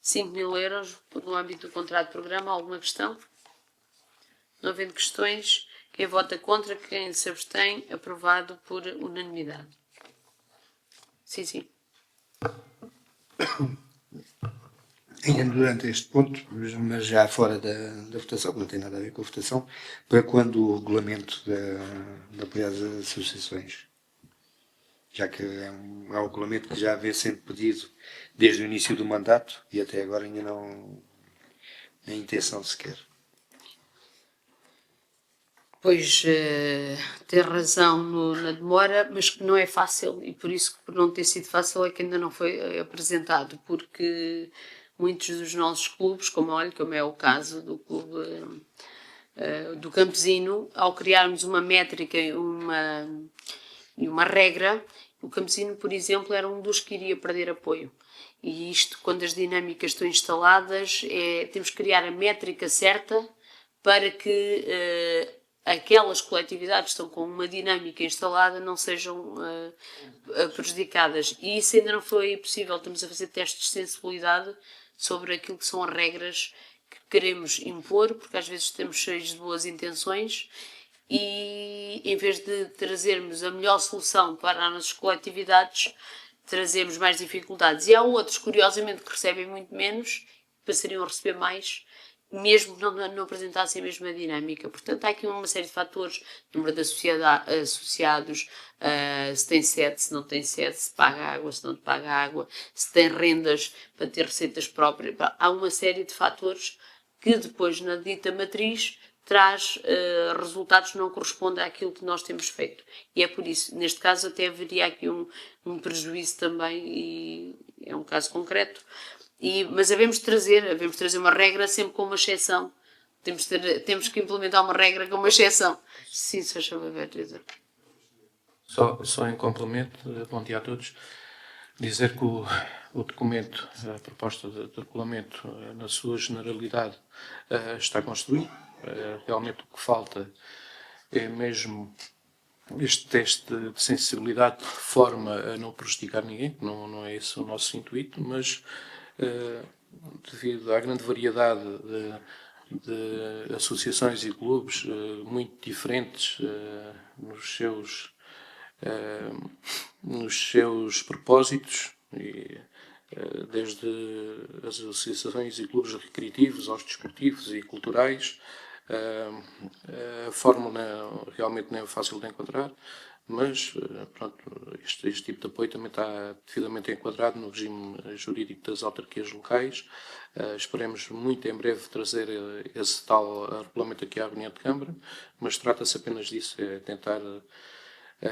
5.000 euros no âmbito do contrato de programa. Alguma questão? Não havendo questões, quem vota contra, quem se abstém, aprovado por unanimidade. Sim. Ainda durante este ponto, mas já fora da votação, que não tem nada a ver com a votação, para quando o regulamento de apoio às associações? Já que é um regulamento que já vem sendo pedido desde o início do mandato e até agora ainda não tem intenção sequer. Pois, tem razão na demora, mas que não é fácil, e por isso, por não ter sido fácil, é que ainda não foi apresentado, porque muitos dos nossos clubes, como é o caso do clube do Campesino, ao criarmos uma métrica e uma regra, o Campesino, por exemplo, era um dos que iria perder apoio. E isto, quando as dinâmicas estão instaladas, temos que criar a métrica certa para que aquelas coletividades que estão com uma dinâmica instalada não sejam prejudicadas. E isso ainda não foi possível. Estamos a fazer testes de sensibilidade sobre aquilo que são as regras que queremos impor, porque às vezes estamos cheios de boas intenções e, em vez de trazermos a melhor solução para as nossas coletividades, trazemos mais dificuldades. E há outros, curiosamente, que recebem muito menos, passariam a receber mais, mesmo que não apresentassem a mesma dinâmica. Portanto, há aqui uma série de fatores, número de associados, se tem sede, se não tem sede, se paga água, se não paga água, se tem rendas para ter receitas próprias. Há uma série de fatores que depois, na dita matriz, traz resultados que não correspondem àquilo que nós temos feito. E é por isso, neste caso, até haveria aqui um prejuízo também, e é um caso concreto. Mas havemos de trazer uma regra sempre com uma exceção. Temos que implementar uma regra com uma exceção. Sim, se faz favor, Teresa. Só em complemento, bom dia a todos, dizer que o documento, a proposta de regulamento, na sua generalidade, está construído. Realmente o que falta é mesmo este teste de sensibilidade de forma a não prejudicar ninguém, não é esse o nosso intuito, mas devido à grande variedade de associações e clubes muito diferentes nos seus propósitos, desde as associações e clubes recreativos aos desportivos e culturais. A fórmula realmente não é fácil de encontrar, mas pronto, este tipo de apoio também está devidamente enquadrado no regime jurídico das autarquias locais. Esperemos muito em breve trazer esse tal regulamento aqui à reunião de Câmara, mas trata-se apenas disso, é tentar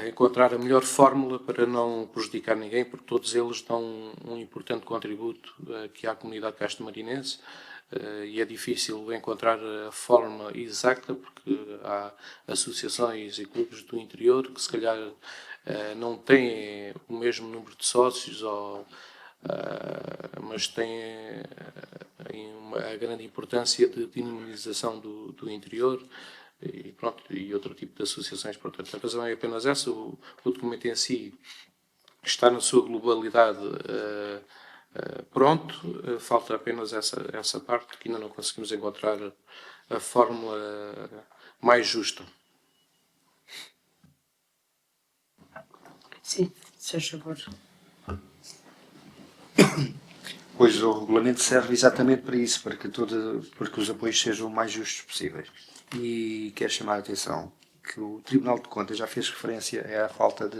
encontrar a melhor fórmula para não prejudicar ninguém, porque todos eles dão um importante contributo aqui à comunidade castro-marinense. E é difícil encontrar a forma exata, porque há associações e clubes do interior que se calhar não têm o mesmo número de sócios, mas têm a grande importância de dinamização do interior e, pronto, e outro tipo de associações. Portanto, a razão é apenas essa. O documento em si está na sua globalidade pronto, falta apenas essa parte que ainda não conseguimos encontrar a fórmula mais justa. Sim, se faz favor. Pois o regulamento serve exatamente para isso, para que os apoios sejam o mais justos possíveis. E quero chamar a atenção que o Tribunal de Contas já fez referência à falta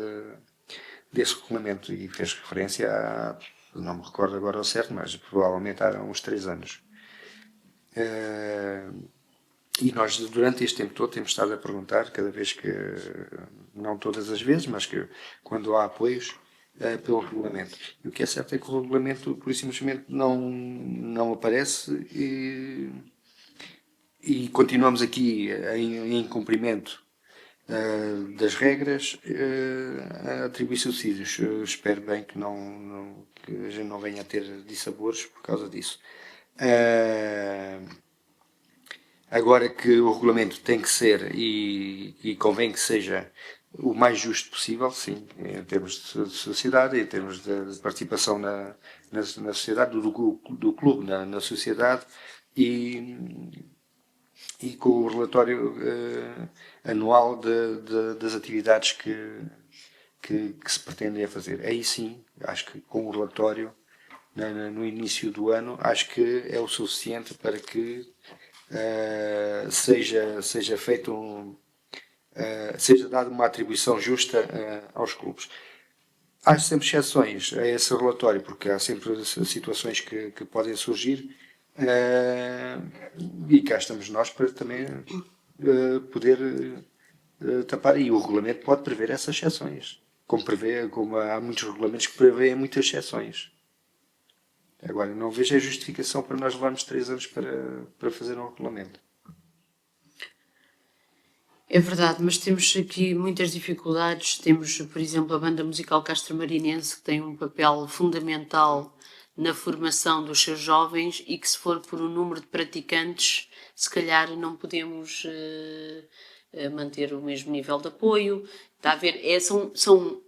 desse regulamento e fez referência não me recordo agora ao certo, mas provavelmente há uns 3 anos. E nós, durante este tempo todo, temos estado a perguntar, cada vez que, não todas as vezes, mas que quando há apoios, pelo regulamento. E o que é certo é que o regulamento, por isso simplesmente, não aparece e continuamos aqui em cumprimento das regras a atribuir subsídios. Eu espero bem que, que a gente não venha a ter dissabores por causa disso. Agora que o regulamento tem que ser e convém que seja o mais justo possível, sim, em termos de sociedade, em termos de participação na sociedade, do clube na sociedade e com o relatório anual das atividades que se pretendem a fazer. Aí sim, acho que com o relatório no início do ano, acho que é o suficiente para que seja feito seja dada uma atribuição justa aos clubes. Há sempre exceções a esse relatório, porque há sempre situações que podem surgir e cá estamos nós para também poder tapar. E o regulamento pode prever essas exceções, como há muitos regulamentos que prevêem muitas exceções. Agora, não vejo a justificação para nós levarmos 3 anos para fazer um regulamento. É verdade, mas temos aqui muitas dificuldades. Temos, por exemplo, a Banda Musical Castro-Marinense, que tem um papel fundamental na formação dos seus jovens e que, se for por um número de praticantes, se calhar não podemos manter o mesmo nível de apoio. Está a ver? São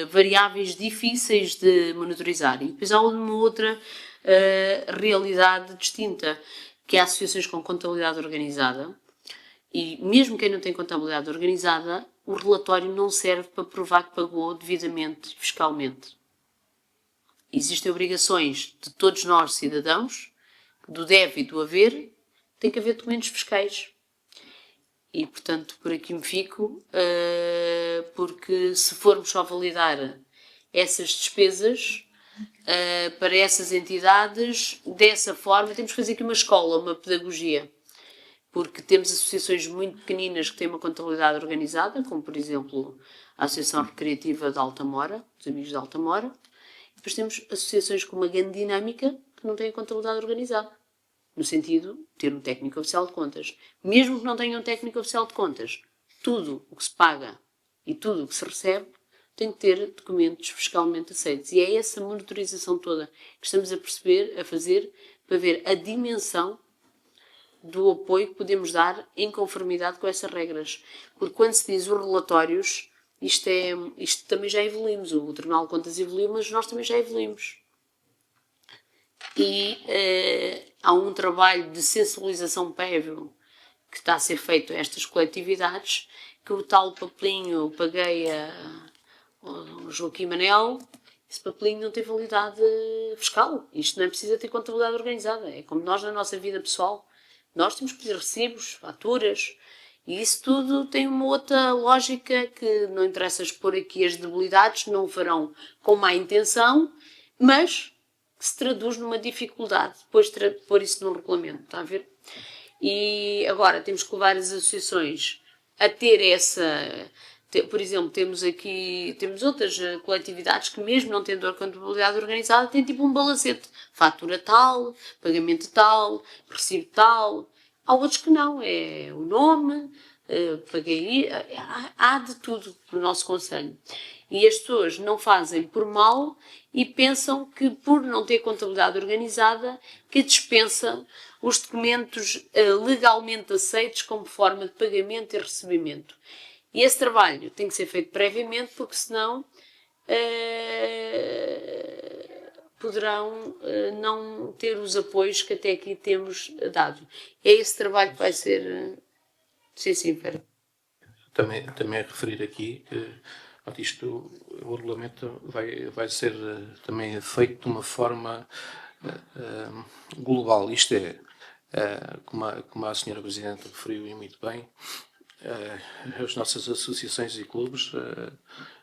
variáveis difíceis de monitorizar. E depois há uma outra realidade distinta, que é associações com contabilidade organizada. E mesmo quem não tem contabilidade organizada, o relatório não serve para provar que pagou devidamente fiscalmente. Existem obrigações de todos nós, cidadãos, do deve e do haver, tem que haver documentos fiscais. E, portanto, por aqui me fico, porque se formos só validar essas despesas para essas entidades, dessa forma, temos que fazer aqui uma escola, uma pedagogia. Porque temos associações muito pequeninas que têm uma contabilidade organizada, como, por exemplo, a Associação Recreativa de Altamora, os Amigos de Altamora. E depois temos associações com uma grande dinâmica que não têm a contabilidade organizada. No sentido de ter um técnico oficial de contas. Mesmo que não tenham um técnico oficial de contas, tudo o que se paga e tudo o que se recebe tem que ter documentos fiscalmente aceitos. E é essa monitorização toda que estamos a fazer para ver a dimensão do apoio que podemos dar em conformidade com essas regras. Porque quando se diz os relatórios, isto também já evoluímos. O Tribunal de Contas evoluiu, mas nós também já evoluímos. E há um trabalho de sensibilização prévio que está a ser feito a estas coletividades, que o tal papelinho paguei ao Joaquim Manel, esse papelinho não tem validade fiscal. Isto não é preciso ter contabilidade organizada. É como nós na nossa vida pessoal. Nós temos que pedir recibos, faturas, e isso tudo tem uma outra lógica que não interessa expor aqui as debilidades, não o farão com má intenção, mas que se traduz numa dificuldade, depois de pôr isso num regulamento, está a ver? E agora temos que levar as associações a ter essa... Por exemplo, temos outras coletividades que, mesmo não tendo a contabilidade organizada, têm tipo um balancete. Fatura tal, pagamento tal, recibo tal. Há outros que não. É o nome, paguei... Há de tudo no nosso conselho. E as pessoas não fazem por mal e pensam que, por não ter contabilidade organizada, que dispensam os documentos legalmente aceitos como forma de pagamento e recebimento. E esse trabalho tem que ser feito previamente, porque senão poderão não ter os apoios que até aqui temos dado. É esse trabalho que vai ser... Sim, Pera. Também referir aqui que o regulamento vai ser também feito de uma forma global. Isto é, como a senhora Presidente referiu e muito bem, as nossas associações e clubes,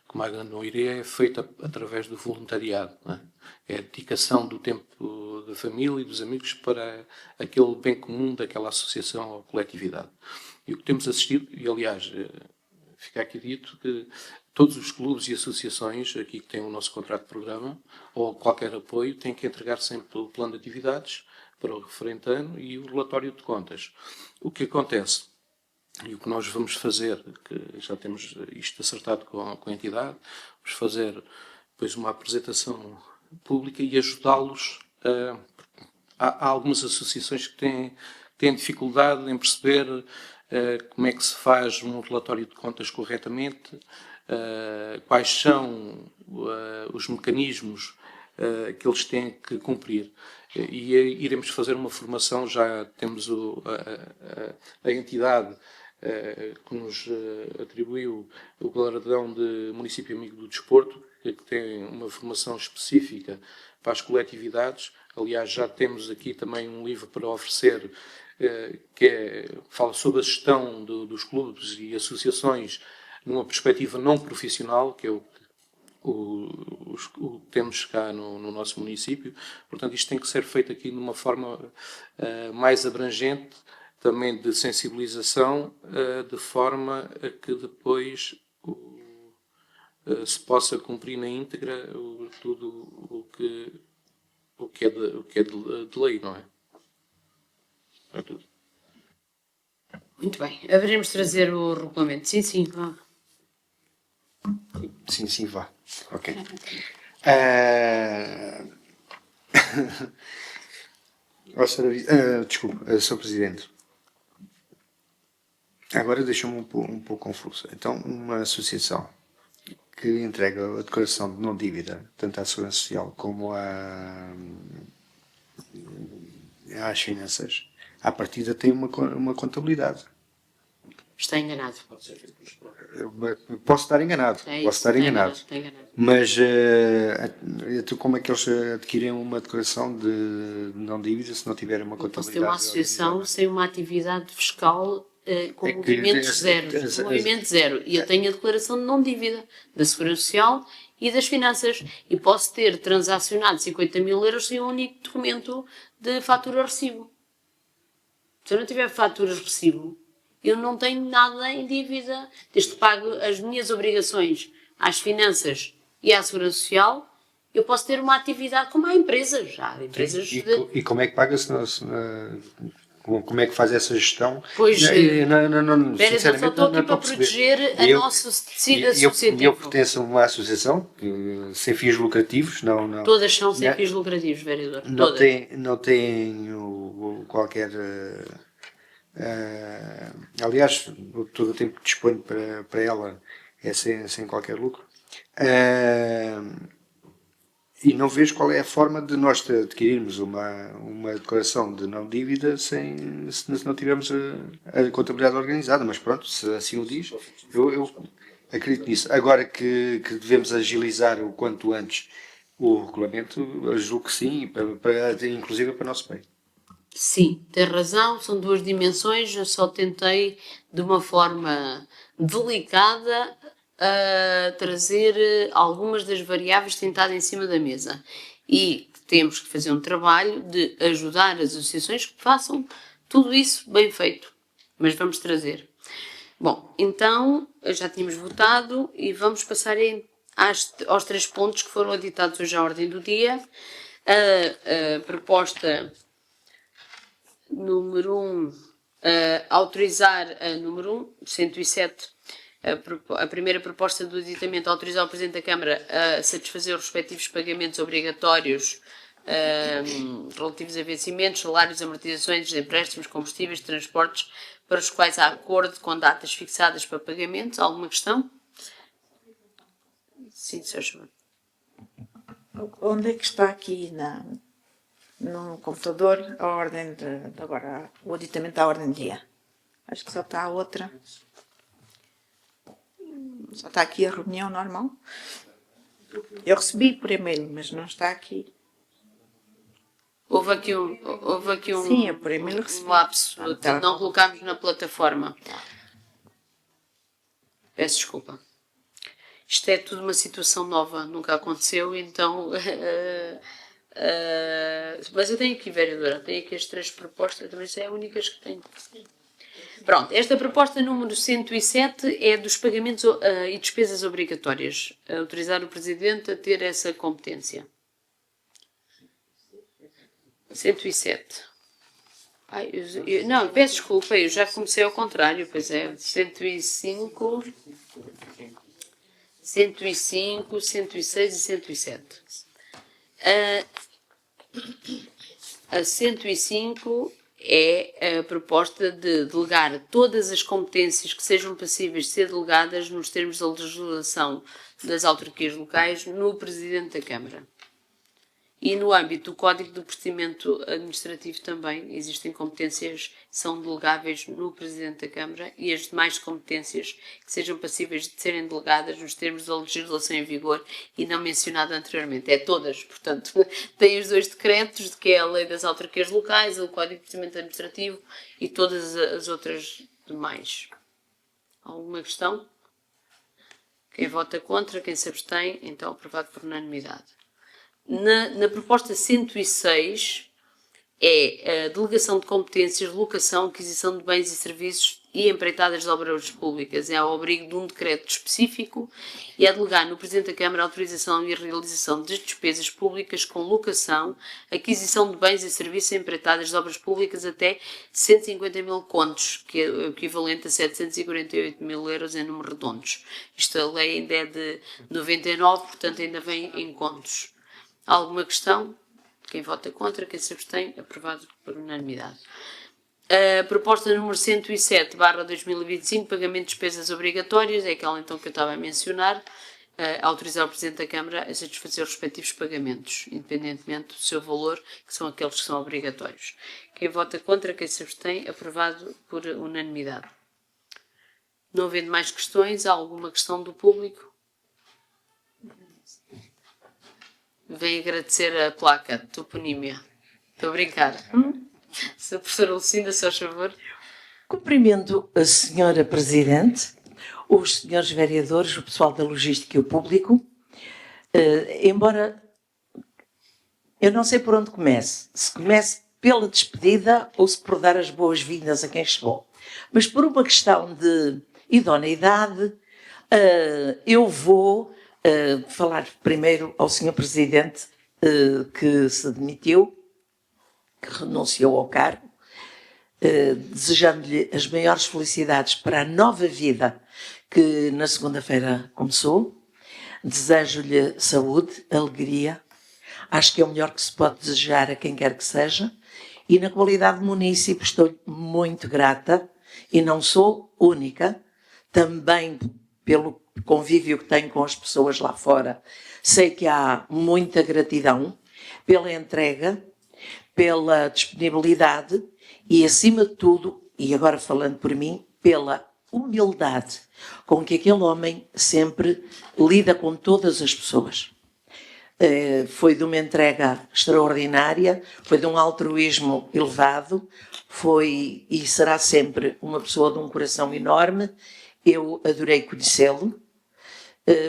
como a Grande Oireia, é feita através do voluntariado. Não é? É a dedicação do tempo da família e dos amigos para aquele bem comum daquela associação ou coletividade. E o que temos assistido, e aliás, fica aqui dito que todos os clubes e associações aqui que têm o nosso contrato de programa ou qualquer apoio têm que entregar sempre o plano de atividades para o referente ano e o relatório de contas. O que acontece e o que nós vamos fazer, que já temos isto acertado com a entidade, vamos fazer depois uma apresentação pública e ajudá-los. Há algumas associações que têm dificuldade em perceber como é que se faz um relatório de contas corretamente, quais são os mecanismos que eles têm que cumprir. E iremos fazer uma formação, já temos a entidade que nos atribuiu o galardão de Município Amigo do Desporto, que tem uma formação específica para as coletividades. Aliás, já temos aqui também um livro para oferecer fala sobre a gestão dos clubes e associações numa perspectiva não profissional, que é o que temos cá no nosso município. Portanto, isto tem que ser feito aqui de uma forma mais abrangente, também de sensibilização, de forma a que depois se possa cumprir na íntegra tudo o que é de lei, não é? É tudo. Muito bem. Haveremos de trazer o regulamento. Sim, sim. Vá. Sim, vá. Ok. Desculpe, Sr. Presidente. Agora deixa-me um pouco confuso. Então, uma associação que entrega a declaração de não dívida, tanto à Segurança Social como às finanças, à partida tem uma contabilidade. Está enganado. Posso estar enganado. Está enganado. Mas então como é que eles adquirem uma declaração de não dívida se não tiverem uma contabilidade? Posso ter uma associação sem uma atividade fiscal com movimento zero. E eu tenho a declaração de não dívida da Segurança Social e das finanças. E posso ter transacionado 50 mil euros sem um único documento de fatura-recibo. Se eu não tiver faturas-recibo, eu não tenho nada em dívida. Desde que pago as minhas obrigações às finanças e à Segurança Social, eu posso ter uma atividade como há empresas. E como é que paga-se? Como é que faz essa gestão? Pois, não, eu só estou aqui para proteger o nosso tecido associativo. Eu pertenço a uma associação sem fins lucrativos. Todas são sem fins lucrativos, vereador. Não tenho qualquer... aliás, todo o tempo que disponho para ela é sem qualquer lucro. E não vejo qual é a forma de nós adquirirmos uma declaração de não dívida se não tivermos a contabilidade organizada. Mas pronto, se assim o diz, eu acredito nisso. Agora que devemos agilizar o quanto antes o regulamento, eu julgo que sim, inclusive para o nosso bem. Sim, tem razão, são duas dimensões. Eu só tentei, de uma forma delicada, trazer algumas das variáveis tentadas em cima da mesa. E temos que fazer um trabalho de ajudar as associações que façam tudo isso bem feito. Mas vamos trazer. Bom, então, já tínhamos votado e vamos passar aos 3 pontos que foram aditados hoje à ordem do dia. A proposta número 1, autorizar a número 1, 107, a primeira proposta do aditamento, autorizar o Presidente da Câmara a satisfazer os respectivos pagamentos obrigatórios relativos a vencimentos, salários, amortizações, empréstimos, combustíveis, transportes, para os quais há acordo com datas fixadas para pagamentos. Alguma questão? Sim, Sr. João. Onde é que está aqui no computador a ordem agora o aditamento à ordem do dia? Acho que só está a outra. Só está aqui a reunião normal. Eu recebi por e-mail, mas não está aqui. Houve aqui um Sim, eu por e-mail recebi. lapso. Não colocámos na plataforma. Peço desculpa. Isto é tudo uma situação nova, nunca aconteceu, então Mas eu tenho aqui, vereadora, tenho aqui as 3 propostas, também são as únicas que tenho. Pronto, esta proposta número 107 é dos pagamentos e despesas obrigatórias. Autorizar o Presidente a ter essa competência. 107. Ai, não, peço desculpa, eu já comecei ao contrário, pois é. 105, 106 e 107. A 105 é a proposta de delegar todas as competências que sejam passíveis de ser delegadas nos termos da legislação das autarquias locais no Presidente da Câmara. E no âmbito do Código do Procedimento Administrativo também existem competências que são delegáveis no Presidente da Câmara e as demais competências que sejam passíveis de serem delegadas nos termos da legislação em vigor e não mencionada anteriormente. É todas, portanto, tem os 2 decretos, de que é a Lei das Autarquias Locais, o Código de Procedimento Administrativo e todas as outras demais. Alguma questão? Quem vota contra, quem se abstém, então aprovado por unanimidade. Na proposta 106 é a delegação de competências, locação, aquisição de bens e serviços e empreitadas de obras públicas. É ao abrigo de um decreto específico e é delegar no Presidente da Câmara a autorização e a realização de despesas públicas com locação, aquisição de bens e serviços e empreitadas de obras públicas até 150 mil contos, que é o equivalente a 748 mil euros em números redondos. Isto a lei ainda é de 99, portanto ainda vem em contos. Alguma questão? Quem vota contra, quem se abstém, aprovado por unanimidade. A proposta número 107/2025, pagamento de despesas obrigatórias, é aquela então que eu estava a mencionar, autorizar o Presidente da Câmara a satisfazer os respectivos pagamentos, independentemente do seu valor, que são aqueles que são obrigatórios. Quem vota contra, quem se abstém, aprovado por unanimidade. Não havendo mais questões, há alguma questão do público? Venho agradecer a placa de toponímia. Estou a brincar. Se a professora Lucinda, se faz favor. Cumprimento a senhora Presidente, os senhores vereadores, o pessoal da logística e o público. Embora eu não sei por onde comece, se comece pela despedida ou se por dar as boas-vindas a quem chegou. Mas por uma questão de idoneidade, eu vou falar primeiro ao Sr. Presidente que se demitiu, que renunciou ao cargo, desejando-lhe as maiores felicidades para a nova vida que na segunda-feira começou. Desejo-lhe saúde, alegria. Acho que é o melhor que se pode desejar a quem quer que seja. E na qualidade de munícipe estou muito grata e não sou única, também pelo convívio que tenho com as pessoas lá fora, sei que há muita gratidão pela entrega, pela disponibilidade e, acima de tudo, e agora falando por mim, pela humildade com que aquele homem sempre lida com todas as pessoas. Foi de uma entrega extraordinária, foi de um altruísmo elevado, foi e será sempre uma pessoa de um coração enorme. Eu adorei conhecê-lo,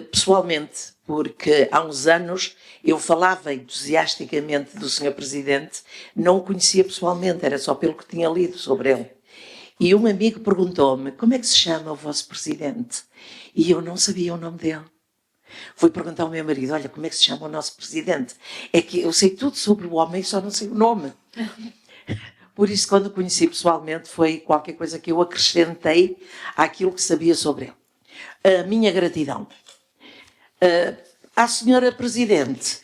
pessoalmente, porque há uns anos eu falava entusiasticamente do Sr. Presidente, não o conhecia pessoalmente, era só pelo que tinha lido sobre ele. E um amigo perguntou-me, como é que se chama o vosso Presidente? E eu não sabia o nome dele. Fui perguntar ao meu marido, olha, como é que se chama o nosso Presidente? É que eu sei tudo sobre o homem, só não sei o nome. Por isso, quando o conheci pessoalmente, foi qualquer coisa que eu acrescentei àquilo que sabia sobre ele. A minha gratidão. À senhora Presidente,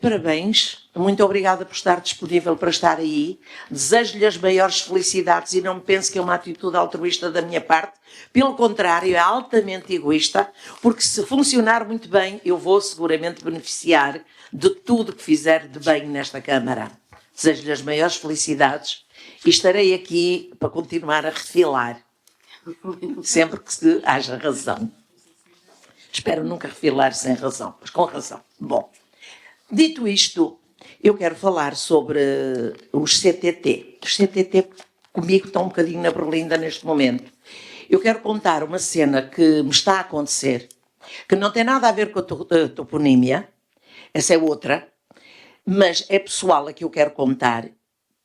parabéns, muito obrigada por estar disponível para estar aí. Desejo-lhe as maiores felicidades e não pense que é uma atitude altruísta da minha parte. Pelo contrário, é altamente egoísta, porque se funcionar muito bem, eu vou seguramente beneficiar de tudo que fizer de bem nesta Câmara. Desejo-lhe as maiores felicidades e estarei aqui para continuar a refilar, sempre que haja razão. Espero nunca refilar sem razão, mas com razão. Bom, dito isto, eu quero falar sobre os CTT. Os CTT comigo estão um bocadinho na berlinda neste momento. Eu quero contar uma cena que me está a acontecer, que não tem nada a ver com a toponímia, essa é outra. mas é pessoal a que eu quero contar.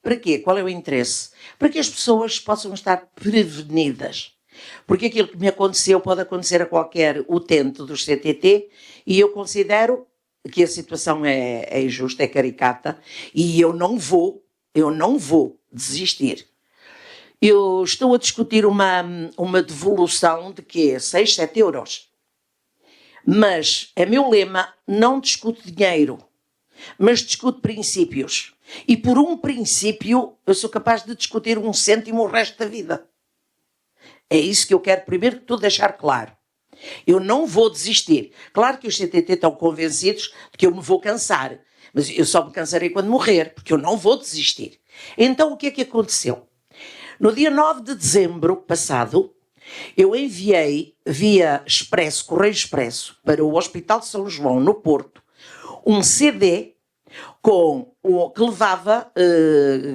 Para quê? Qual é o interesse? Para que as pessoas possam estar prevenidas. Porque aquilo que me aconteceu pode acontecer a qualquer utente dos CTT e eu considero que a situação é injusta, é caricata e eu não vou desistir. Eu estou a discutir uma devolução de quê? 6, 7 euros. Mas é meu lema, não discuto dinheiro, mas discuto princípios. E por um princípio eu sou capaz de discutir 1 cêntimo o resto da vida. É isso que eu quero primeiro que tudo deixar claro. Eu não vou desistir. Claro que os CTT estão convencidos de que eu me vou cansar, mas eu só me cansarei quando morrer, porque eu não vou desistir. Então o que é que aconteceu? No dia 9 de dezembro passado, eu enviei via Expresso, Correio Expresso, para o Hospital de São João, no Porto, um CD que levava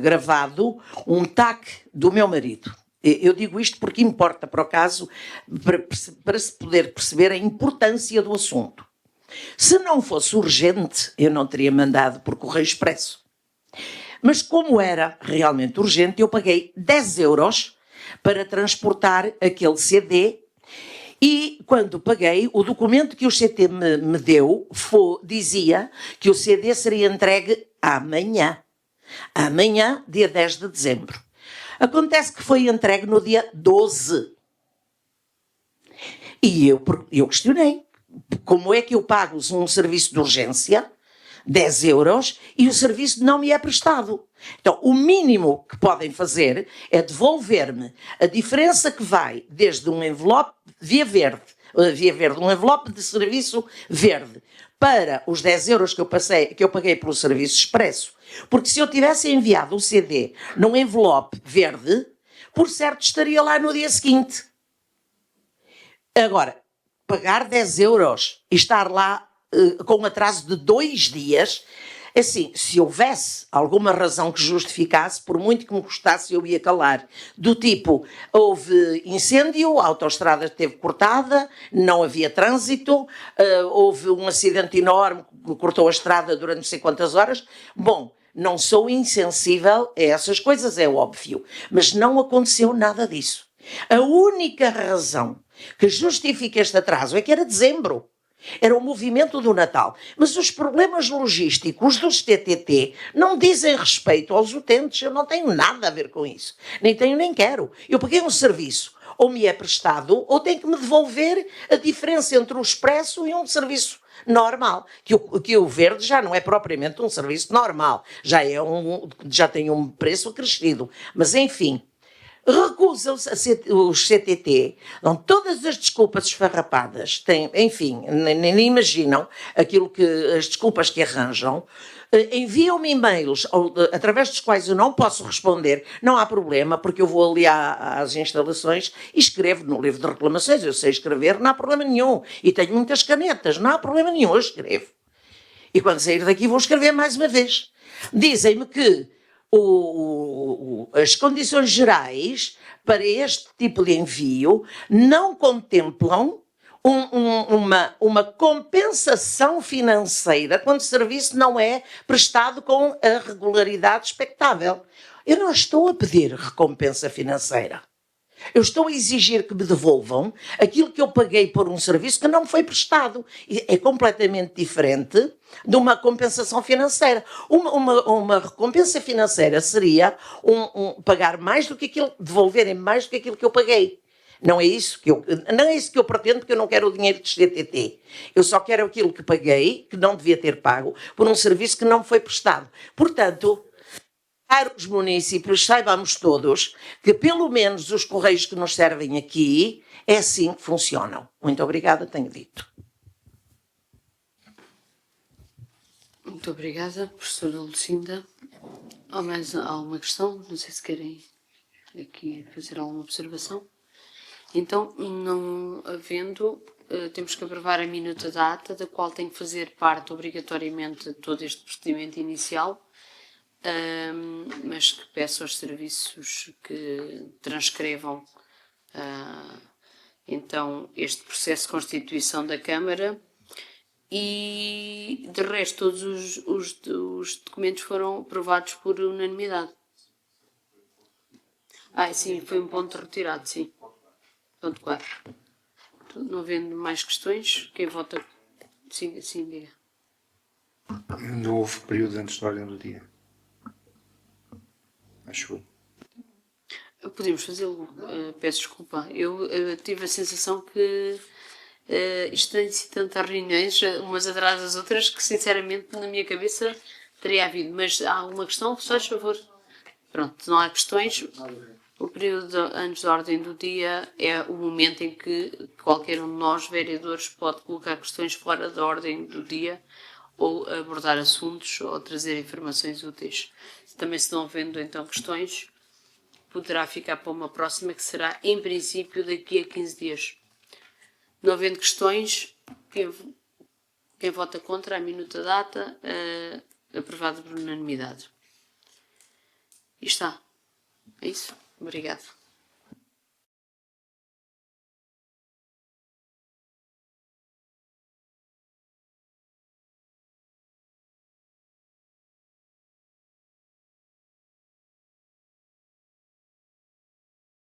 gravado um TAC do meu marido. Eu digo isto porque importa, para o caso, para se poder perceber a importância do assunto. Se não fosse urgente, eu não teria mandado por Correio Expresso. Mas como era realmente urgente, eu paguei 10 euros para transportar aquele CD e quando paguei, o documento que o CT me deu dizia que o CD seria entregue amanhã. Amanhã, dia 10 de dezembro. Acontece que foi entregue no dia 12. E eu questionei. Como é que eu pago um serviço de urgência, 10 euros, e o serviço não me é prestado? Então, o mínimo que podem fazer é devolver-me a diferença que vai desde um envelope via verde, um envelope de serviço verde, para os 10 euros que eu paguei pelo serviço expresso. Porque se eu tivesse enviado o CD num envelope verde, por certo estaria lá no dia seguinte. Agora, pagar 10 euros e estar lá com um atraso de 2 dias, assim, se houvesse alguma razão que justificasse, por muito que me custasse, eu ia calar. Do tipo, houve incêndio, a autoestrada esteve cortada, não havia trânsito, houve um acidente enorme que cortou a estrada durante não sei quantas horas. Bom, não sou insensível a essas coisas, é óbvio, mas não aconteceu nada disso. A única razão que justifica este atraso é que era dezembro. Era o movimento do Natal. Mas os problemas logísticos dos TTT não dizem respeito aos utentes. Eu não tenho nada a ver com isso. Nem tenho, nem quero. Eu paguei um serviço. Ou me é prestado, ou tenho que me devolver a diferença entre o expresso e um serviço normal. Que o verde já não é propriamente um serviço normal. Já tem um preço acrescido. Mas, enfim... Recusam-se os CTT, dão todas as desculpas esfarrapadas, enfim, nem imaginam as desculpas que arranjam, enviam-me e-mails através dos quais eu não posso responder, não há problema, porque eu vou ali às instalações e escrevo no livro de reclamações, eu sei escrever, não há problema nenhum, e tenho muitas canetas, não há problema nenhum, eu escrevo. E quando sair daqui vou escrever mais uma vez. Dizem-me que as condições gerais para este tipo de envio não contemplam uma compensação financeira quando o serviço não é prestado com a regularidade expectável. Eu não estou a pedir recompensa financeira. Eu estou a exigir que me devolvam aquilo que eu paguei por um serviço que não me foi prestado. É completamente diferente de uma compensação financeira. Uma recompensa financeira seria pagar mais do que aquilo, devolverem mais do que aquilo que eu paguei. Não é isso que eu pretendo, porque eu não quero o dinheiro de CTT. Eu só quero aquilo que paguei, que não devia ter pago, por um serviço que não me foi prestado. Portanto, caros municípios, saibamos todos que pelo menos os correios que nos servem aqui é assim que funcionam. Muito obrigada, tenho dito. Muito obrigada, professora Lucinda. Há mais alguma questão? Não sei se querem aqui fazer alguma observação. Então, não havendo, temos que aprovar a minuta da ata, da qual tem que fazer parte obrigatoriamente todo este procedimento inicial, mas que peço aos serviços que transcrevam então este processo de constituição da Câmara E, de resto, todos os documentos foram aprovados por unanimidade. Sim, foi um ponto retirado, sim. Ponto 4. Não havendo mais questões, quem vota... Sim, diga. Não houve período antes da ordem do dia. Acho eu. Podemos fazê-lo, peço desculpa. Eu tive a sensação que isto tem sido tantas reuniões, umas atrás das outras, que sinceramente na minha cabeça teria havido. Mas há alguma questão? Só faz favor. Pronto, não há questões. O período antes da ordem do dia é o momento em que qualquer um de nós, vereadores, pode colocar questões fora da ordem do dia ou abordar assuntos ou trazer informações úteis. Também, se não havendo então questões, poderá ficar para uma próxima, que será em princípio daqui a 15 dias. Não havendo questões, quem vota contra a minuta data, aprovado por unanimidade. E está. É isso. Obrigado.